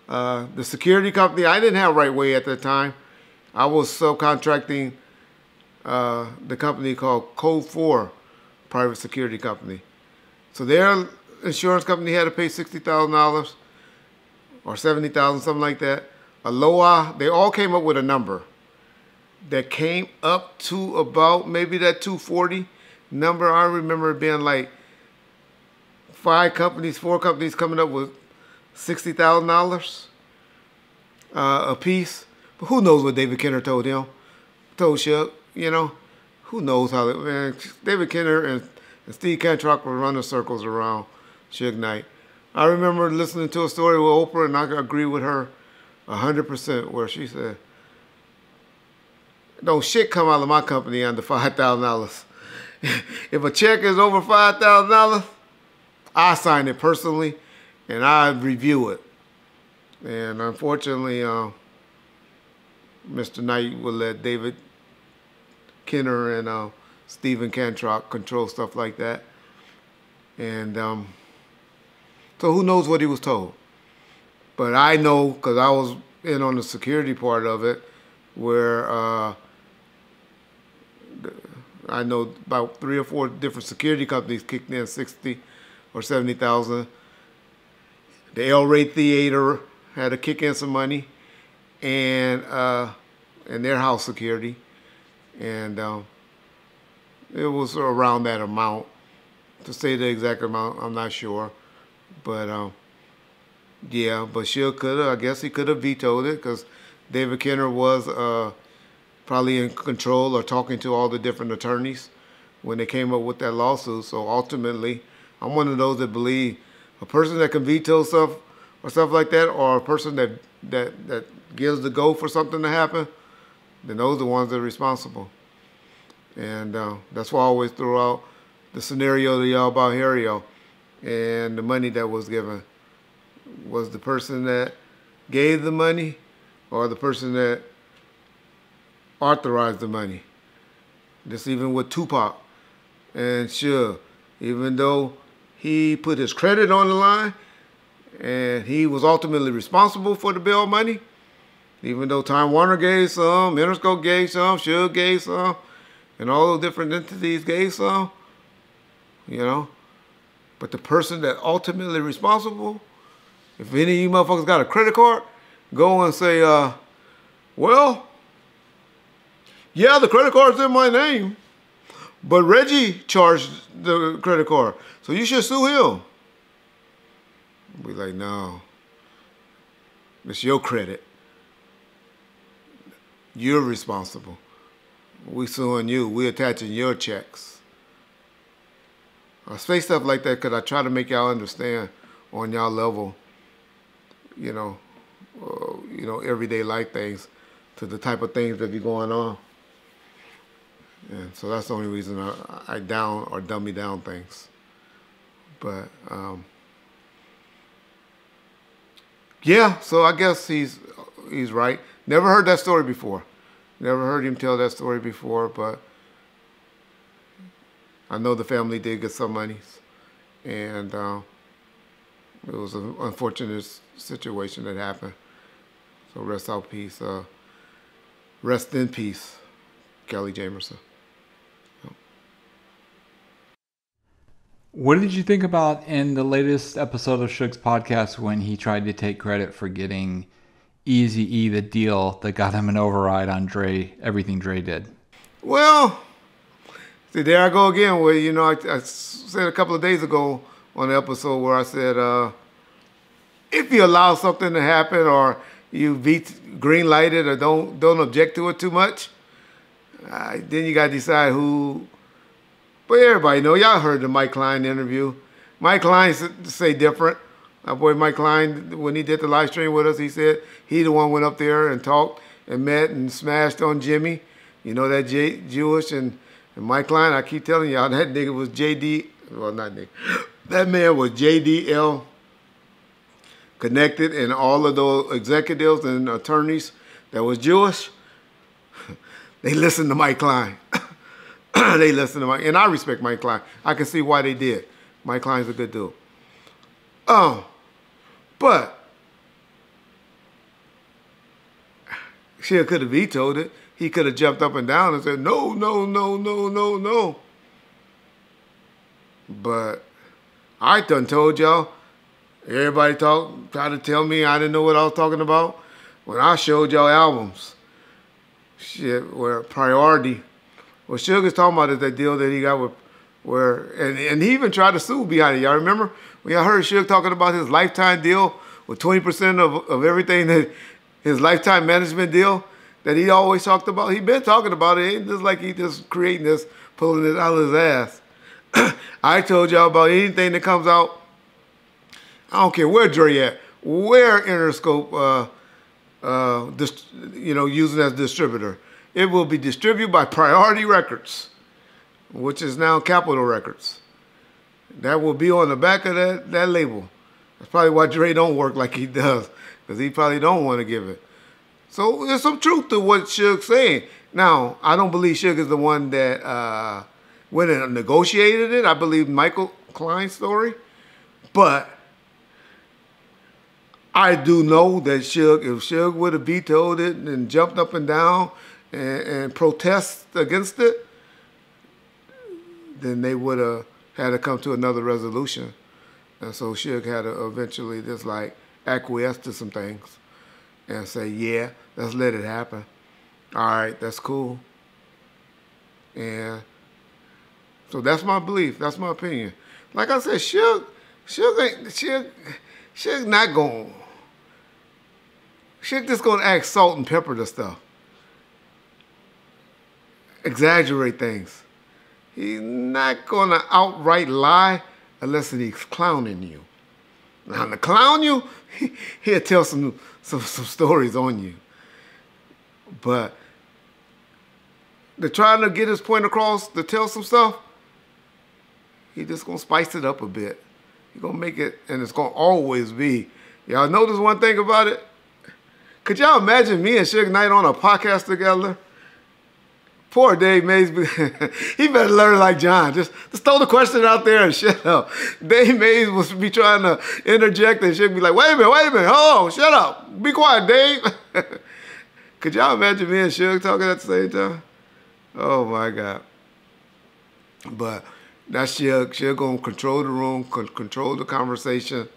The security company, I didn't have Right Way at the time. I was subcontracting the company called Code 4 Private Security Company. So their insurance company had to pay $60,000 or $70,000, something like that. Aloha, they all came up with a number that came up to about maybe that 240 number. I remember it being like 4 companies coming up with $60,000 a piece. But who knows what David Kenner told him? Told Suge, you know, who knows how that, man. David Kenner and Steve Cantrock were running circles around Suge Knight. I remember listening to a story with Oprah, and I agree with her 100%, where she said, "Don't shit come out of my company under $5,000. If a check is over $5,000, I sign it personally, and I review it." And unfortunately, Mr. Knight will let David Kenner and Stephen Cantrock control stuff like that. And so who knows what he was told. But I know, because I was in on the security part of it, where I know about 3 or 4 different security companies kicked in 60 or 70,000. The El Rey Theater had to kick in some money, and their house security, and it was around that amount. To say the exact amount, I'm not sure, but yeah. But Suge could have, I guess he could have vetoed it, because David Kenner was probably in control or talking to all the different attorneys when they came up with that lawsuit. So ultimately, I'm one of those that believe a person that can veto stuff or stuff like that, or a person that gives the go for something to happen, then those are the ones that are responsible. And that's why I always throw out the scenario to y'all about Harry-O, and the money that was given. Was the person that gave the money, or the person that authorized the money? Just even with Tupac and Suge, even though he put his credit on the line, and he was ultimately responsible for the bail money, even though Time Warner gave some, Interscope gave some, Suge gave some, and all those different entities gave some, you know. But the person that ultimately responsible, if any of you motherfuckers got a credit card, go and say, well, yeah, the credit card's in my name, but Reggie charged the credit card, so you should sue him. Be like, no, it's your credit. You're responsible. We suing you. We attaching your checks. I say stuff like that because I try to make y'all understand on y'all level, you know, everyday life things, to the type of things that be going on. And so that's the only reason I down or dummy down things. But yeah, so I guess he's right. Never heard that story before. Never heard him tell that story before, but I know the family did get some monies, and it was an unfortunate situation that happened. So rest in peace. Rest in peace, Kelly Jamerson. What did you think about in the latest episode of Suge's podcast when he tried to take credit for getting Eazy-E the deal that got him an override on everything Dre did? Well, see, there I go again. Where, you know, I said a couple of days ago on the episode where I said, if you allow something to happen, or you green light it, or don't object to it too much, then you got to decide who. But everybody know, y'all heard the Mike Klein interview. Mike Klein say different. Our boy Mike Klein, when he did the live stream with us, he said he the one went up there and talked and met and smashed on Jimmy. You know, that Jewish and Mike Klein, I keep telling y'all, that nigga was JD, well, not nigga, that man was JDL connected, and all of those executives and attorneys that was Jewish, They listen to Mike Klein. They listen to Mike, and I respect Mike Klein. I can see why they did. Mike Klein's a good dude. But Suge could have vetoed it. He could have jumped up and down and said, no, no, no, no, no, no. But I done told y'all, everybody tried to tell me I didn't know what I was talking about. When I showed y'all albums, shit, where Priority, what Suge is talking about is that deal that he got with, and he even tried to sue behind it. Y'all remember? When y'all heard Suge talking about his lifetime deal with 20% of everything, that his lifetime management deal that he always talked about? He been talking about it. It ain't just like he just creating this, pulling it out of his ass. I told y'all about anything that comes out. I don't care where Dre at, where Interscope, using as distributor. It will be distributed by Priority Records, which is now Capitol Records. That will be on the back of that label. That's probably why Dre don't work like he does, because he probably don't want to give it. So there's some truth to what Suge's saying. Now, I don't believe Suge is the one that went and negotiated it. I believe Michael Klein's story. But I do know that Suge, if Suge would have vetoed it and jumped up and down and protest against it, then they would have had to come to another resolution. And so Suge had to eventually just like acquiesce to some things and say, yeah, let's let it happen. All right, that's cool. And so that's my belief. That's my opinion. Like I said, Suge not going. Suge just going to act salt and pepper the stuff. Exaggerate things. He's not going to outright lie unless he's clowning you. Now, to clown you, he'll tell some stories on you. But they're trying to get his point across, to tell some stuff, he's just going to spice it up a bit. He's going to make it, and it's going to always be. Y'all notice one thing about it? Could y'all imagine me and Suge Knight on a podcast together? Poor Dave Mays, he better learn like John. Just throw the question out there and shut up. Dave Mays would be trying to interject and Suge be like, wait a minute, oh, shut up. Be quiet, Dave. Could y'all imagine me and Suge talking at the same time? Oh, my God. But that's Suge. Suge going to control the room, control the conversation,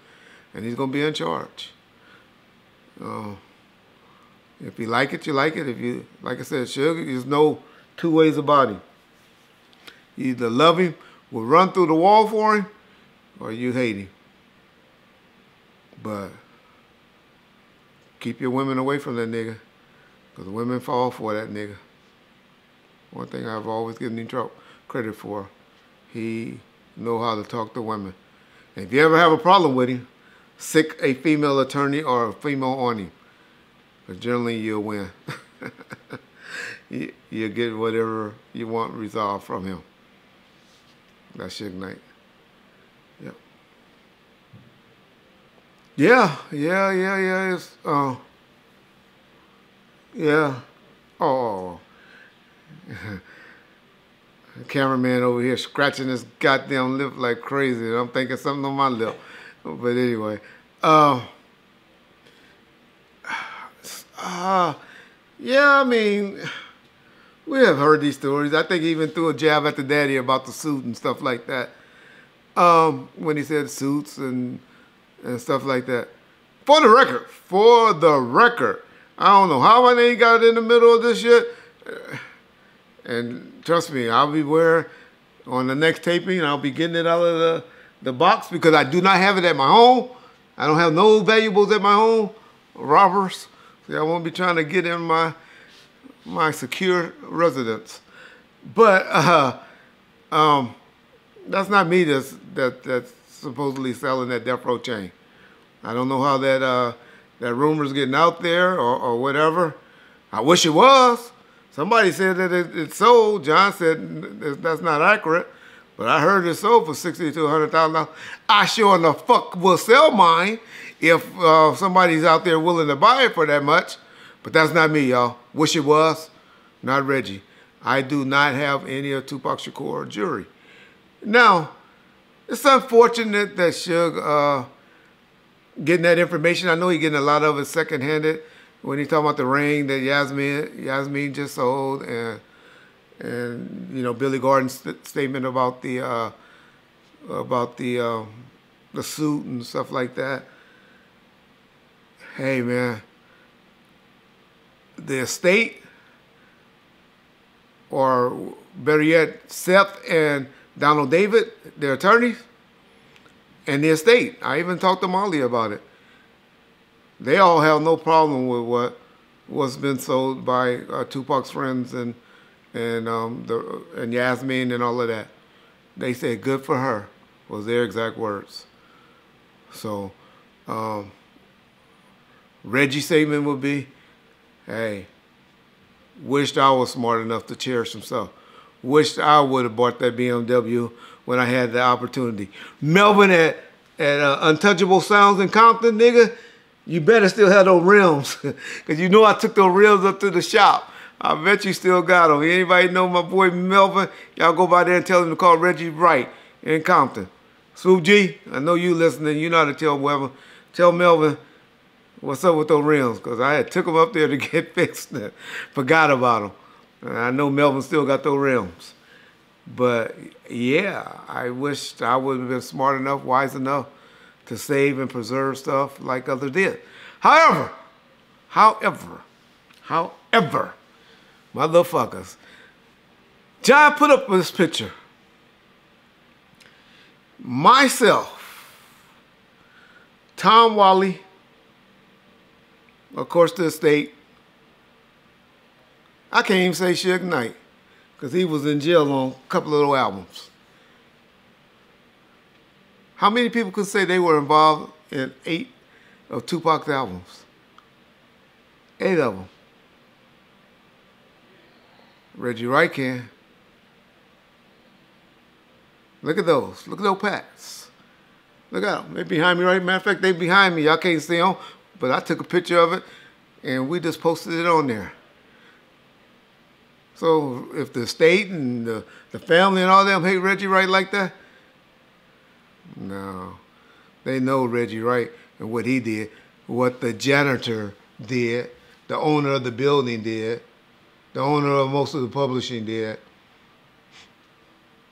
and he's going to be in charge. If you like it, you like it. If you, like I said, Suge, there's no two ways about him. You either love him, will run through the wall for him, or you hate him. But keep your women away from that nigga, because women fall for that nigga. One thing I've always given him credit for, he know how to talk to women. And if you ever have a problem with him, sick a female attorney or a female on him. Because generally you'll win. You'll get whatever you want resolved from him. That's Suge Knight. Yep. Yeah. It's, yeah. Oh. The cameraman over here scratching his goddamn lip like crazy. And I'm thinking something on my lip. But anyway. Yeah, I mean, we have heard these stories. I think he even threw a jab at the daddy about the suit and stuff like that. When he said suits and stuff like that. For the record, I don't know how my name got in the middle of this shit. And trust me, I'll be wearing, on the next taping, I'll be getting it out of the box because I do not have it at my home. I don't have no valuables at my home. Robbers. See, I won't be trying to get in my secure residence. But that's not me that's supposedly selling that Death Row chain. I don't know how that rumor's getting out there or whatever. I wish it was. Somebody said that it's sold. John said that's not accurate. But I heard it sold for $60,000 to $100,000. I sure in the fuck will sell mine if somebody's out there willing to buy it for that much. But that's not me, y'all. Wish it was. not Reggie. I do not have any of Tupac Shakur jewelry. Now, it's unfortunate that Suge getting that information. I know he's getting a lot of it secondhanded when he's talking about the ring that Yasmin just sold, and you know, Billy Gordon's statement about the suit and stuff like that. Hey man, the estate, or better yet, Seth and Donald David, their attorneys, and the estate. I even talked to Molly about it. They all have no problem with what's been sold by Tupac's friends and Yasmin and all of that. They said good for her, was their exact words. So Reggie's statement would be, hey, wished I was smart enough to cherish himself. Wished I would have bought that BMW when I had the opportunity. Melvin at Untouchable Sounds in Compton, nigga, you better still have those rims. Because you know I took those rims up to the shop. I bet you still got them. Anybody know my boy Melvin? Y'all go by there and tell him to call Reggie Wright in Compton. Swoop G, I know you listening. You know how to tell Melvin what's up with those rims. Because I had took them up there to get fixed. Forgot about them. And I know Melvin still got those rims. But yeah, I wished I would have been smart enough, wise enough to save and preserve stuff like others did. However, motherfuckers, John put up this picture. Myself, Tom Wally, of course the estate. I can't even say Suge Knight, because he was in jail on a couple of little albums. How many people could say they were involved in 8 of Tupac's albums? 8 of them. Reggie Wright can. Look at those. Look at those packs. Look at them. They're behind me, right? Matter of fact, they behind me. Y'all can't see them, but I took a picture of it, and we just posted it on there. So if the state and the family and all them hate Reggie Wright like that, no. They know Reggie Wright and what he did, what the janitor did, the owner of the building did, the owner of most of the publishing did.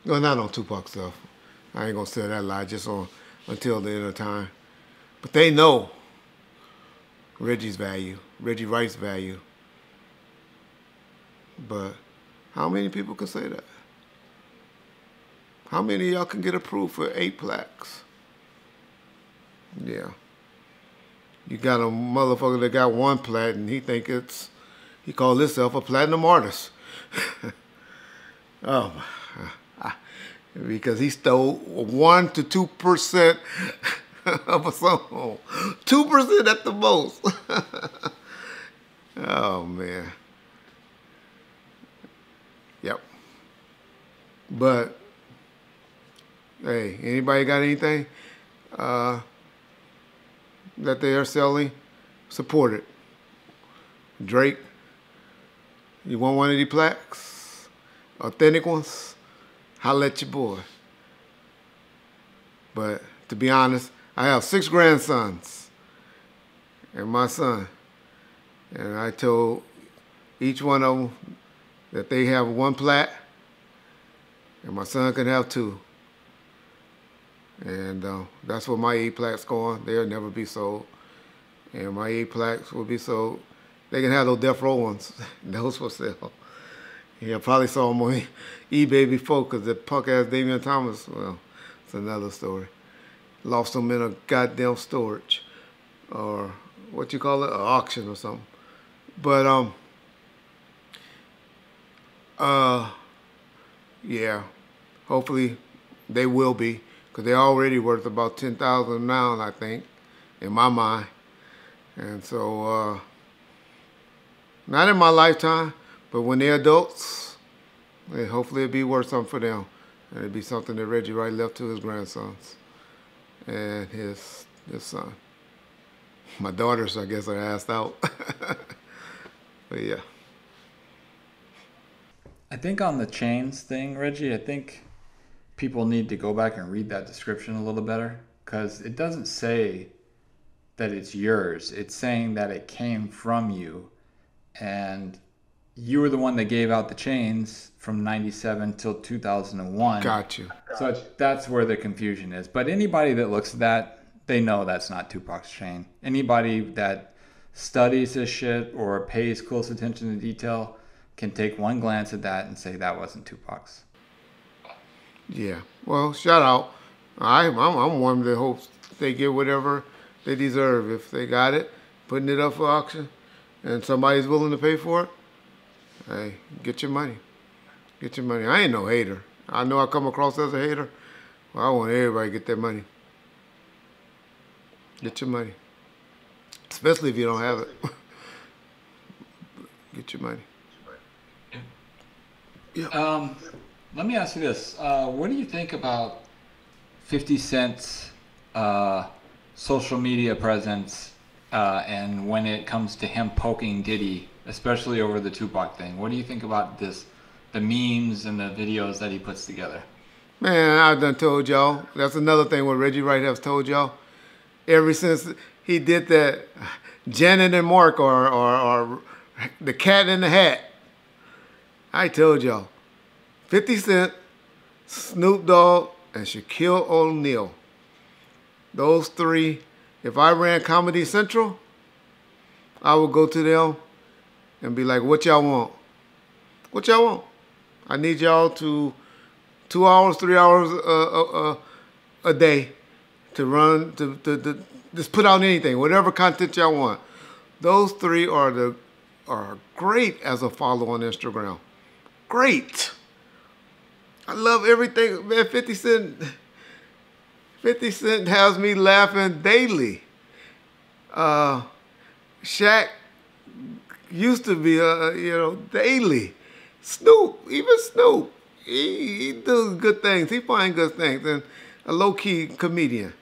Well, not on Tupac stuff. I ain't gonna say that lie just on until the end of time. But they know Reggie's value, Reggie Wright's value. But how many people can say that? How many of y'all can get approved for 8 plaques? Yeah. You got a motherfucker that got 1 plat and he called himself a platinum artist. Oh, because he stole 1 to 2% of a song. 2% at the most. Oh, man. Yep. But, hey, anybody got anything that they are selling? Support it. Drake, you want one of these plaques? Authentic ones? Holla at your boy. But to be honest, I have 6 grandsons and my son. And I told each one of them that they have 1 plaque and my son can have 2. And that's what my 8 plaques go on. They'll never be sold. And my 8 plaques will be sold. They can have those death row ones. Those for sale. Yeah, I probably saw them on eBay before because the punk-ass Damian Thomas, well, it's another story. Lost them in a goddamn storage. Or what you call it? An auction or something. But, yeah, hopefully they will be. Because they're already worth about $10,000 now, I think, in my mind. And so, not in my lifetime, but when they're adults, hopefully it'll be worth something for them. And it'll be something that Reggie Wright left to his grandsons and his son. My daughters, I guess, are asked out. But yeah. I think on the chains thing, Reggie, I think people need to go back and read that description a little better because it doesn't say that it's yours. It's saying that it came from you and you were the one that gave out the chains from 97 till 2001. Got you. So that's where the confusion is. But anybody that looks at that, they know that's not Tupac's chain. Anybody that studies this shit or pays close attention to detail can take one glance at that and say that wasn't Tupac's. Yeah. Well, shout out. I'm one that hopes they get whatever they deserve. If they got it, putting it up for auction, and somebody's willing to pay for it, hey, get your money. Get your money. I ain't no hater. I know I come across as a hater. Well, I want everybody to get their money. Get your money. Especially if you don't have it. Get your money. Yeah. Let me ask you this. What do you think about 50 Cent's social media presence and when it comes to him poking Diddy, especially over the Tupac thing? What do you think about this, the memes and the videos that he puts together? Man, I done told y'all. That's another thing what Reggie Wright has told y'all. Ever since he did that Janet and Mark or the Cat in the Hat, I told y'all. 50 Cent, Snoop Dogg, and Shaquille O'Neal. Those three, if I ran Comedy Central, I would go to them and be like, what y'all want? What y'all want? I need y'all to 2 hours, 3 hours a day to run, to just put out anything, whatever content y'all want. Those three are great as a follow on Instagram. Great. I love everything. Man, 50 Cent has me laughing daily. Shaq used to be, daily. Snoop, even Snoop, he does good things. He finds good things, and a low-key comedian.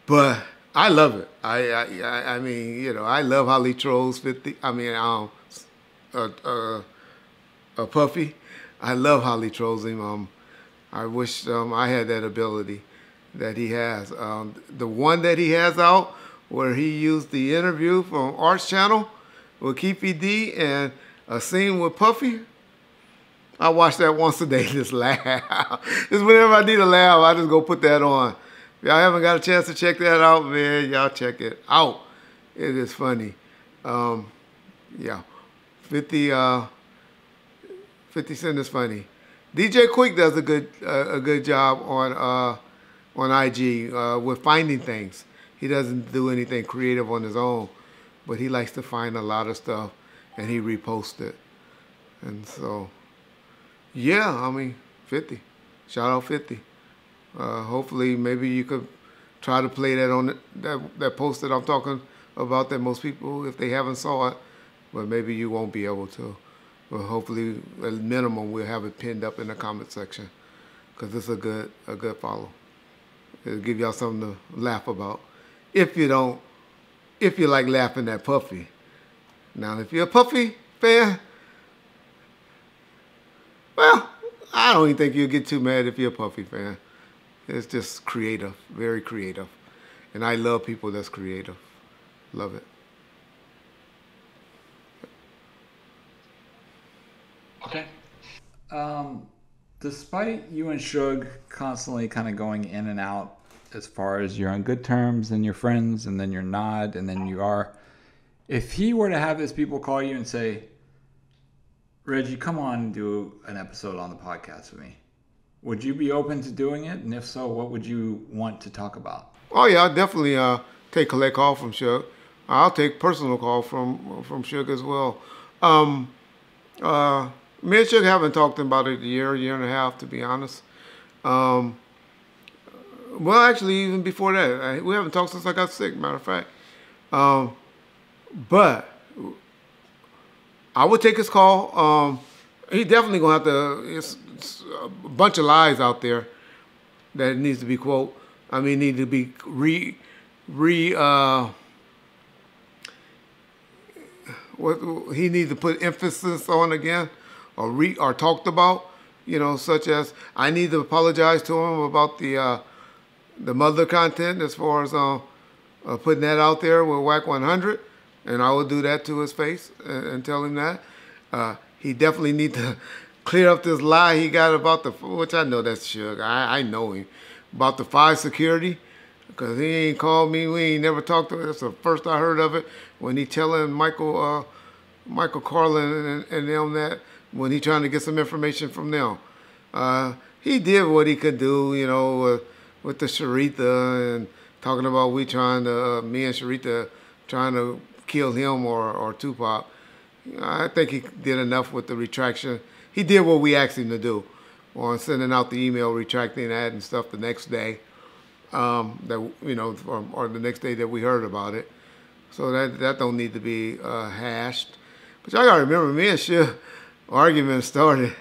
But I love it. I mean, I love how he trolls 50. Puffy. I love how he trolls him. I wish I had that ability that he has. The one that he has out where he used the interview from Arts Channel with Keefy D and a scene with Puffy, I watch that once a day, just laugh. Just whenever I need a laugh, I just go put that on. If y'all haven't got a chance to check that out, man, y'all check it out. It is funny. Yeah, 50 Cent is funny. DJ Quick does a good job on IG with finding things. He doesn't do anything creative on his own, but he likes to find a lot of stuff and he reposts it. And so, yeah, I mean, 50. Shout out 50. Hopefully, maybe you could try to play that on that post that I'm talking about that most people, if they haven't saw it, but maybe you won't be able to. But hopefully, at minimum, we'll have it pinned up in the comment section because it's a good follow. It'll give y'all something to laugh about. If you like laughing at Puffy. Now, if you're a Puffy fan, well, I don't even think you'll get too mad if you're a Puffy fan. It's just creative, very creative. And I love people that's creative. Love it. Okay. Despite you and Suge constantly kind of going in and out as far as you're on good terms and you're friends and then you're not and then you are, if he were to have his people call you and say, Reggie, come on and do an episode on the podcast with me, would you be open to doing it? And if so, what would you want to talk about? Oh, yeah, I'll definitely take collect call from Suge. I'll take personal call from Suge as well. Me and Suge haven't talked about it a year and a half, to be honest. Well, actually, even before that, we haven't talked since I got sick, matter of fact. But I would take his call. He definitely gonna have to. It's a bunch of lies out there that needs to be need to be what he needs to put emphasis on again. or talked about, you know, such as I need to apologize to him about the mother content as far as putting that out there with Whack 100, and I will do that to his face and tell him that. He definitely need to clear up this lie he got about which I know that's Suge. I know him, about the 5 security, because he ain't called me. We ain't never talked to him. That's the first I heard of it when he telling Michael Carlin and them that when he trying to get some information from them. He did what he could do, you know, with the Sharita and talking about me and Sharita trying to kill him or Tupac. I think he did enough with the retraction. He did what we asked him to do on sending out the email retracting that and stuff the next day, that you know, or the next day that we heard about it. So that don't need to be hashed. But y'all gotta remember, me and Suge argument started.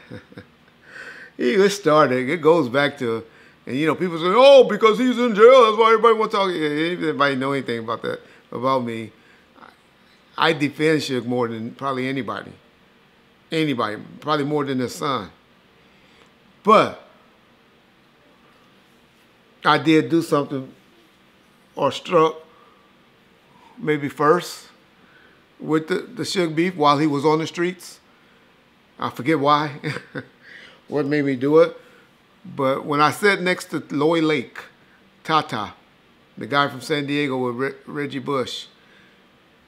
It goes back to, and you know, people say, oh, because he's in jail, that's why everybody wants to talk. If anybody know anything about that, about me, I defend Suge more than probably anybody. Probably more than his son. But I did do something or struck maybe first with the Suge beef while he was on the streets. I forget why, what made me do it. But when I sat next to Loy Lake, Tata, the guy from San Diego with Reggie Bush,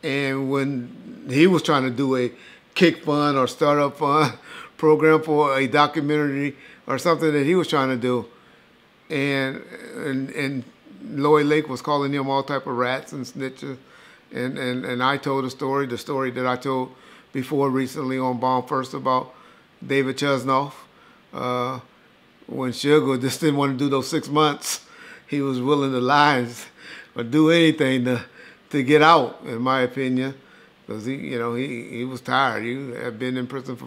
and when he was trying to do a kick fund or startup fund program for a documentary or something that he was trying to do, and Loy Lake was calling him all type of rats and snitches, and I told the story that I told before recently on Bomb First about David Chesnoff, when Suge just didn't want to do those 6 months, he was willing to lie or do anything to get out, in my opinion, because he was tired. He had been in prison for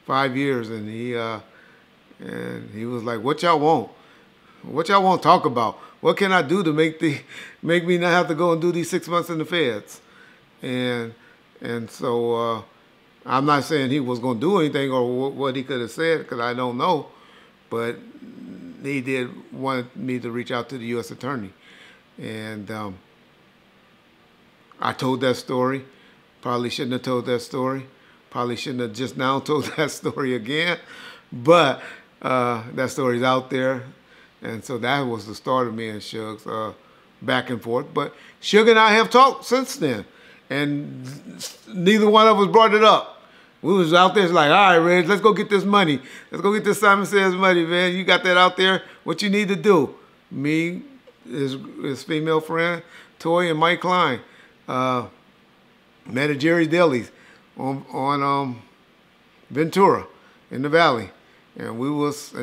five years, and he was like, "What y'all want? What y'all want to talk about? What can I do to make me not have to go and do these 6 months in the feds?" And so I'm not saying he was going to do anything or what he could have said, because I don't know, but he did want me to reach out to the U.S. Attorney, and I told that story. Probably shouldn't have told that story. Probably shouldn't have just now told that story again. But that story's out there. And so that was the start of me and Suge's back and forth. But Suge and I have talked since then. And neither one of us brought it up. We was out there like, all right, Reg, let's go get this money. Let's go get this Simon Says money, man. You got that out there. What you need to do. Me, his female friend, Toy, and Mike Klein. Met at Jerry's Deli's on Ventura in the Valley, and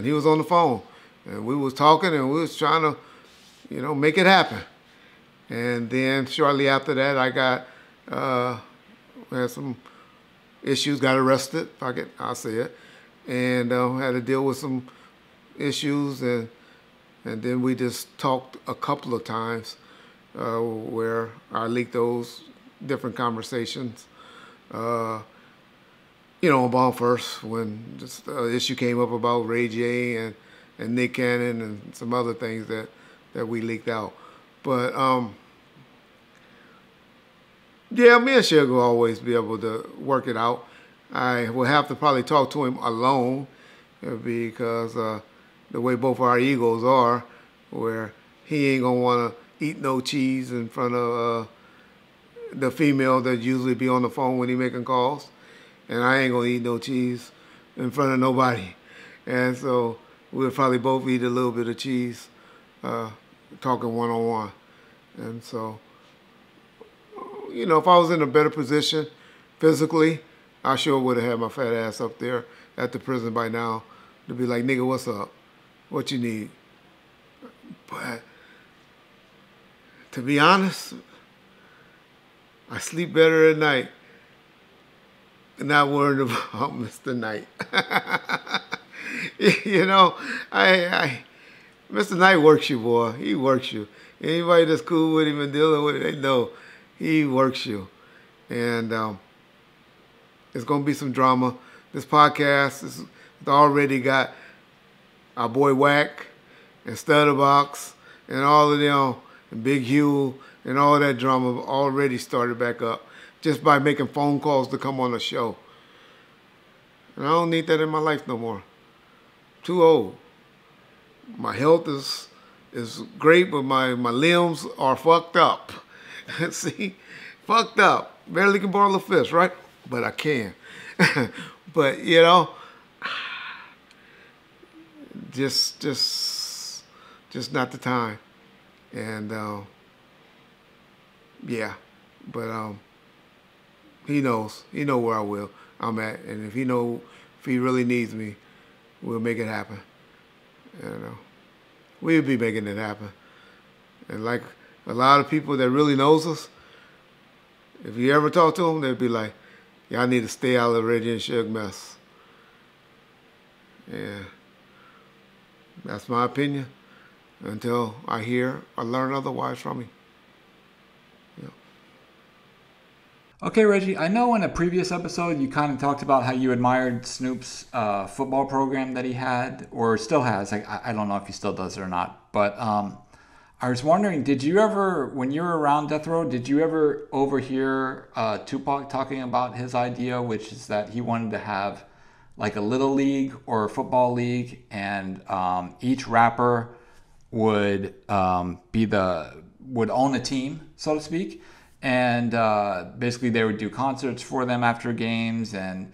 he was on the phone, and we was talking, and we was trying to, make it happen. And then shortly after that, I got had some issues, got arrested. I'll say it, and had to deal with some issues, and then we just talked a couple of times where I leaked those different conversations, on Bomb First, when just the issue came up about Ray J and Nick Cannon and some other things that we leaked out. But yeah, me and Suge will always be able to work it out. I will have to probably talk to him alone, because the way both our egos are, where he ain't gonna want to eat no cheese in front of the female that usually be on the phone when he making calls, and I ain't gonna eat no cheese in front of nobody. And so we'll probably both eat a little bit of cheese, talking one-on-one. And so, if I was in a better position physically, I sure would have had my fat ass up there at the prison by now to be like, nigga, what's up? What you need? But to be honest, I sleep better at night, not worried about Mr. Knight. Mr. Knight works you, boy. He works you. Anybody that's cool with him and dealing with it, they know he works you. And it's going to be some drama this podcast is already got our boy Wack and Stutterbox and all of them, and Big Hugh and all that drama already started back up just by making phone calls to come on the show. And I don't need that in my life no more. Too old. My health is great, but my limbs are fucked up. See? Fucked up. Barely can borrow a fist, right? But I can. But, you know, just not the time. And, yeah. But he knows. He know where I'm at. And if he really needs me, we'll make it happen. You know, we'll be making it happen. And like a lot of people that really knows us, if you ever talk to them, they'd be like, y'all need to stay out of the Reggie and Suge mess. Yeah. That's my opinion until I hear or learn otherwise from you. Okay, Reggie, I know in a previous episode you kind of talked about how you admired Snoop's football program that he had, or still has. I don't know if he still does it or not. But I was wondering, did you ever, when you were around Death Row, did you ever overhear Tupac talking about his idea, which is that he wanted to have like a little league or a football league, and each rapper would own a team, so to speak? And basically they would do concerts for them after games, and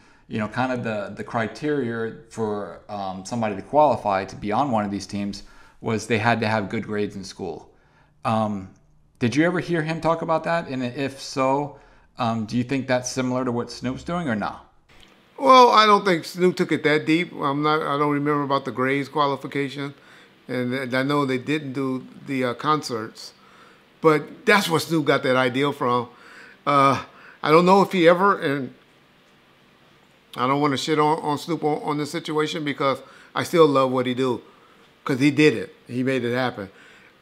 kind of the criteria for somebody to qualify to be on one of these teams was they had to have good grades in school. Did you ever hear him talk about that? And if so, do you think that's similar to what Snoop's doing or not? Well, I don't think Snoop took it that deep. I don't remember about the grades qualification, and I know they didn't do the concerts. But that's where Snoop got that idea from. I don't know if he ever, and I don't want to shit on Snoop on this situation because I still love what he do. Because he did it. He made it happen.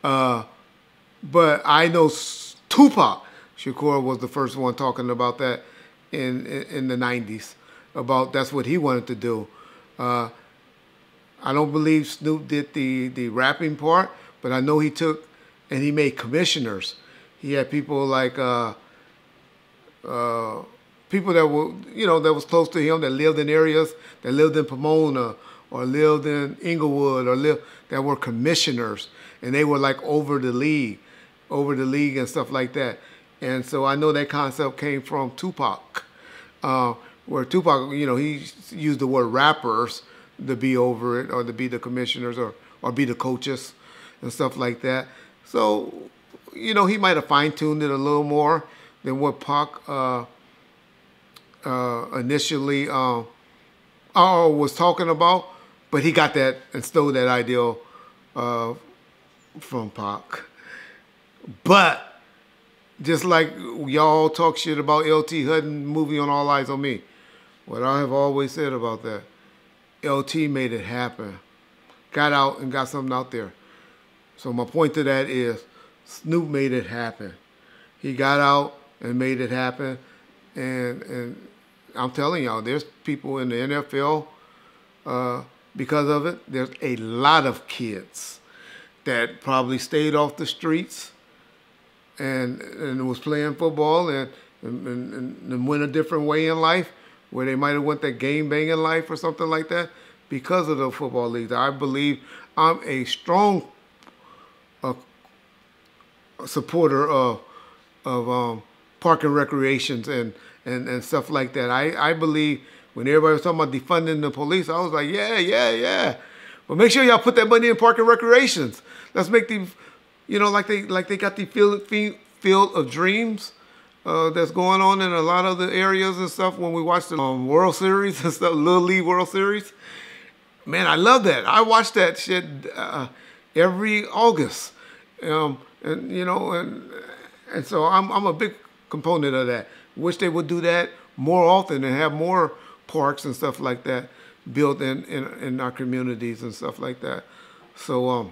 But I know Tupac Shakur was the first one talking about that in the 90s. About that's what he wanted to do. I don't believe Snoop did the rapping part, but I know he took and he made commissioners. He had people like people that were that was close to him, that lived in areas, that lived in Pomona or lived in Inglewood that were commissioners, and they were like over the league and stuff like that. And so I know that concept came from Tupac, where Tupac, he used the word rappers to be over it or to be the commissioners or be the coaches and stuff like that. So, he might have fine-tuned it a little more than what Pac initially was talking about, but he got that and stole that idea from Pac. But just like y'all talk shit about LT Hutton movie on All Eyes on Me, what I have always said about that, LT made it happen. Got out and got something out there. So my point to that is Snoop made it happen. He got out and made it happen. And I'm telling y'all, there's people in the NFL because of it. There's a lot of kids that probably stayed off the streets and was playing football and went a different way in life, where they might have went that game banging life or something like that because of the football leagues. I believe I'm a strong supporter of park and recreations and stuff like that. I believe when everybody was talking about defunding the police, I was like, yeah. But make sure y'all put that money in park and recreations. Let's make the, like they got the field of dreams that's going on in a lot of the areas and stuff when we watch the World Series and stuff, Little League World Series. Man, I love that. I watch that shit every August. And so I'm a big component of that. Wish they would do that more often and have more parks and stuff like that built in our communities and stuff like that. So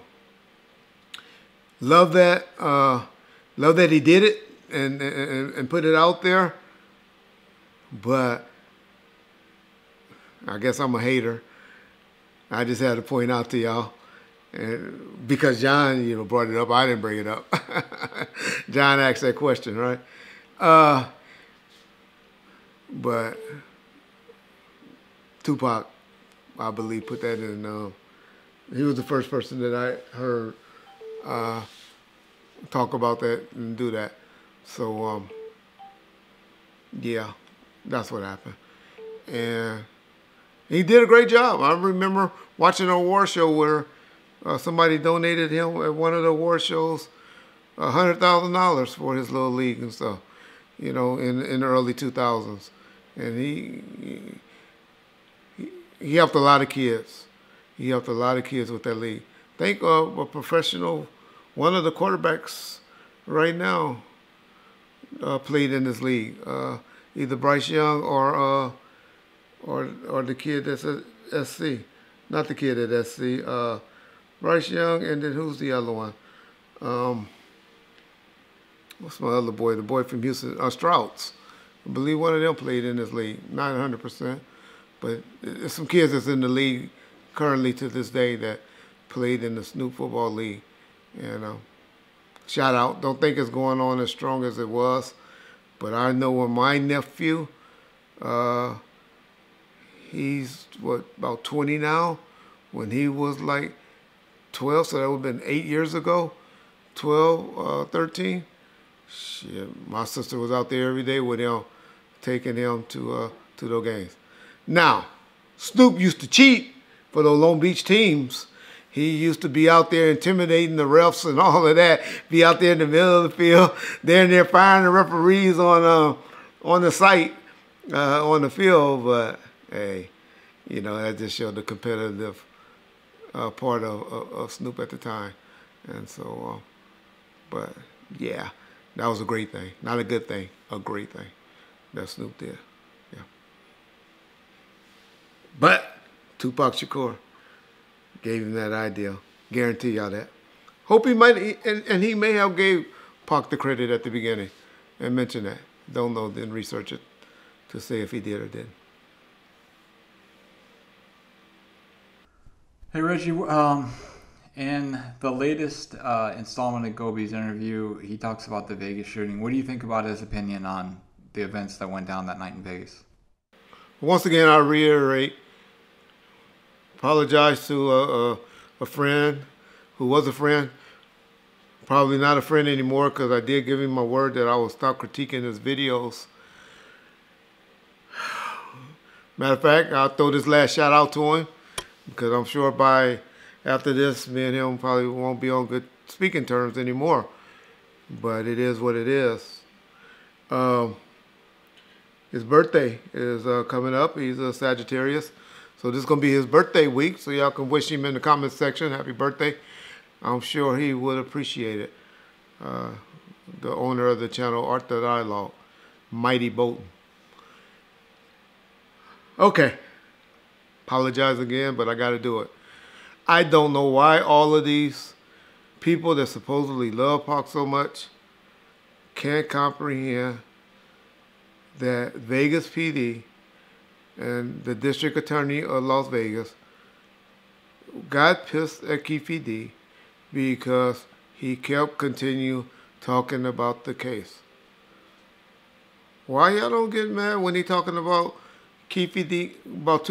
love that. Love that he did it and put it out there. But I guess I'm a hater. I just had to point out to y'all. And because John, brought it up, I didn't bring it up. John asked that question, right? But Tupac, I believe, put that in. He was the first person that I heard talk about that and do that. So, yeah, that's what happened. And he did a great job. I remember watching an award show where somebody donated him at one of the award shows $100,000 for his little league and stuff, in the early 2000s. And he helped a lot of kids. He helped a lot of kids with that league. Think of a professional, one of the quarterbacks right now played in this league. Either Bryce Young or the kid that's at SC. Not the kid at SC. Bryce Young, and then who's the other one? What's my other boy? The boy from Houston, Strouds. I believe one of them played in this league. Not 100%, but there's some kids that's in the league currently to this day that played in the Snoop Football League. And shout out. Don't think it's going on as strong as it was, but I know when my nephew, he's about 20 now. When he was like 12, so that would have been 8 years ago, 12, 13. Shit, my sister was out there every day with him, taking him to those games. Now, Snoop used to cheat for those Long Beach teams. He used to be out there intimidating the refs and all of that. Be out there in the middle of the field, there and there firing the referees on the site, on the field. But hey, that just showed the competitive part of Snoop at the time. And so, but yeah, that was a great thing. Not a good thing, a great thing that Snoop did. Yeah. But Tupac Shakur gave him that idea. Guarantee y'all that. Hope he might, and he may have gave Pac the credit at the beginning and mentioned that. Don't know, didn't research it to say if he did or didn't. Hey Reggie, in the latest installment of Gobi's interview, he talks about the Vegas shooting. What do you think about his opinion on the events that went down that night in Vegas? Once again, I reiterate, apologize to a friend who was a friend, probably not a friend anymore, because I did give him my word that I will stop critiquing his videos. Matter of fact, I'll throw this last shout out to him, because I'm sure after this, me and him probably won't be on good speaking terms anymore. But it is what it is. His birthday is coming up. He's a Sagittarius. So this is going to be his birthday week. So y'all can wish him in the comment section happy birthday. I'm sure he would appreciate it. The owner of the channel, Art the Dialogue, Mighty Bolton. Okay. Apologize again, but I got to do it. I don't know why all of these people that supposedly love Pac so much can't comprehend that Vegas PD and the district attorney of Las Vegas got pissed at Keefe D because he kept continue talking about the case. Why y'all don't get mad when he talking about Keefe D, about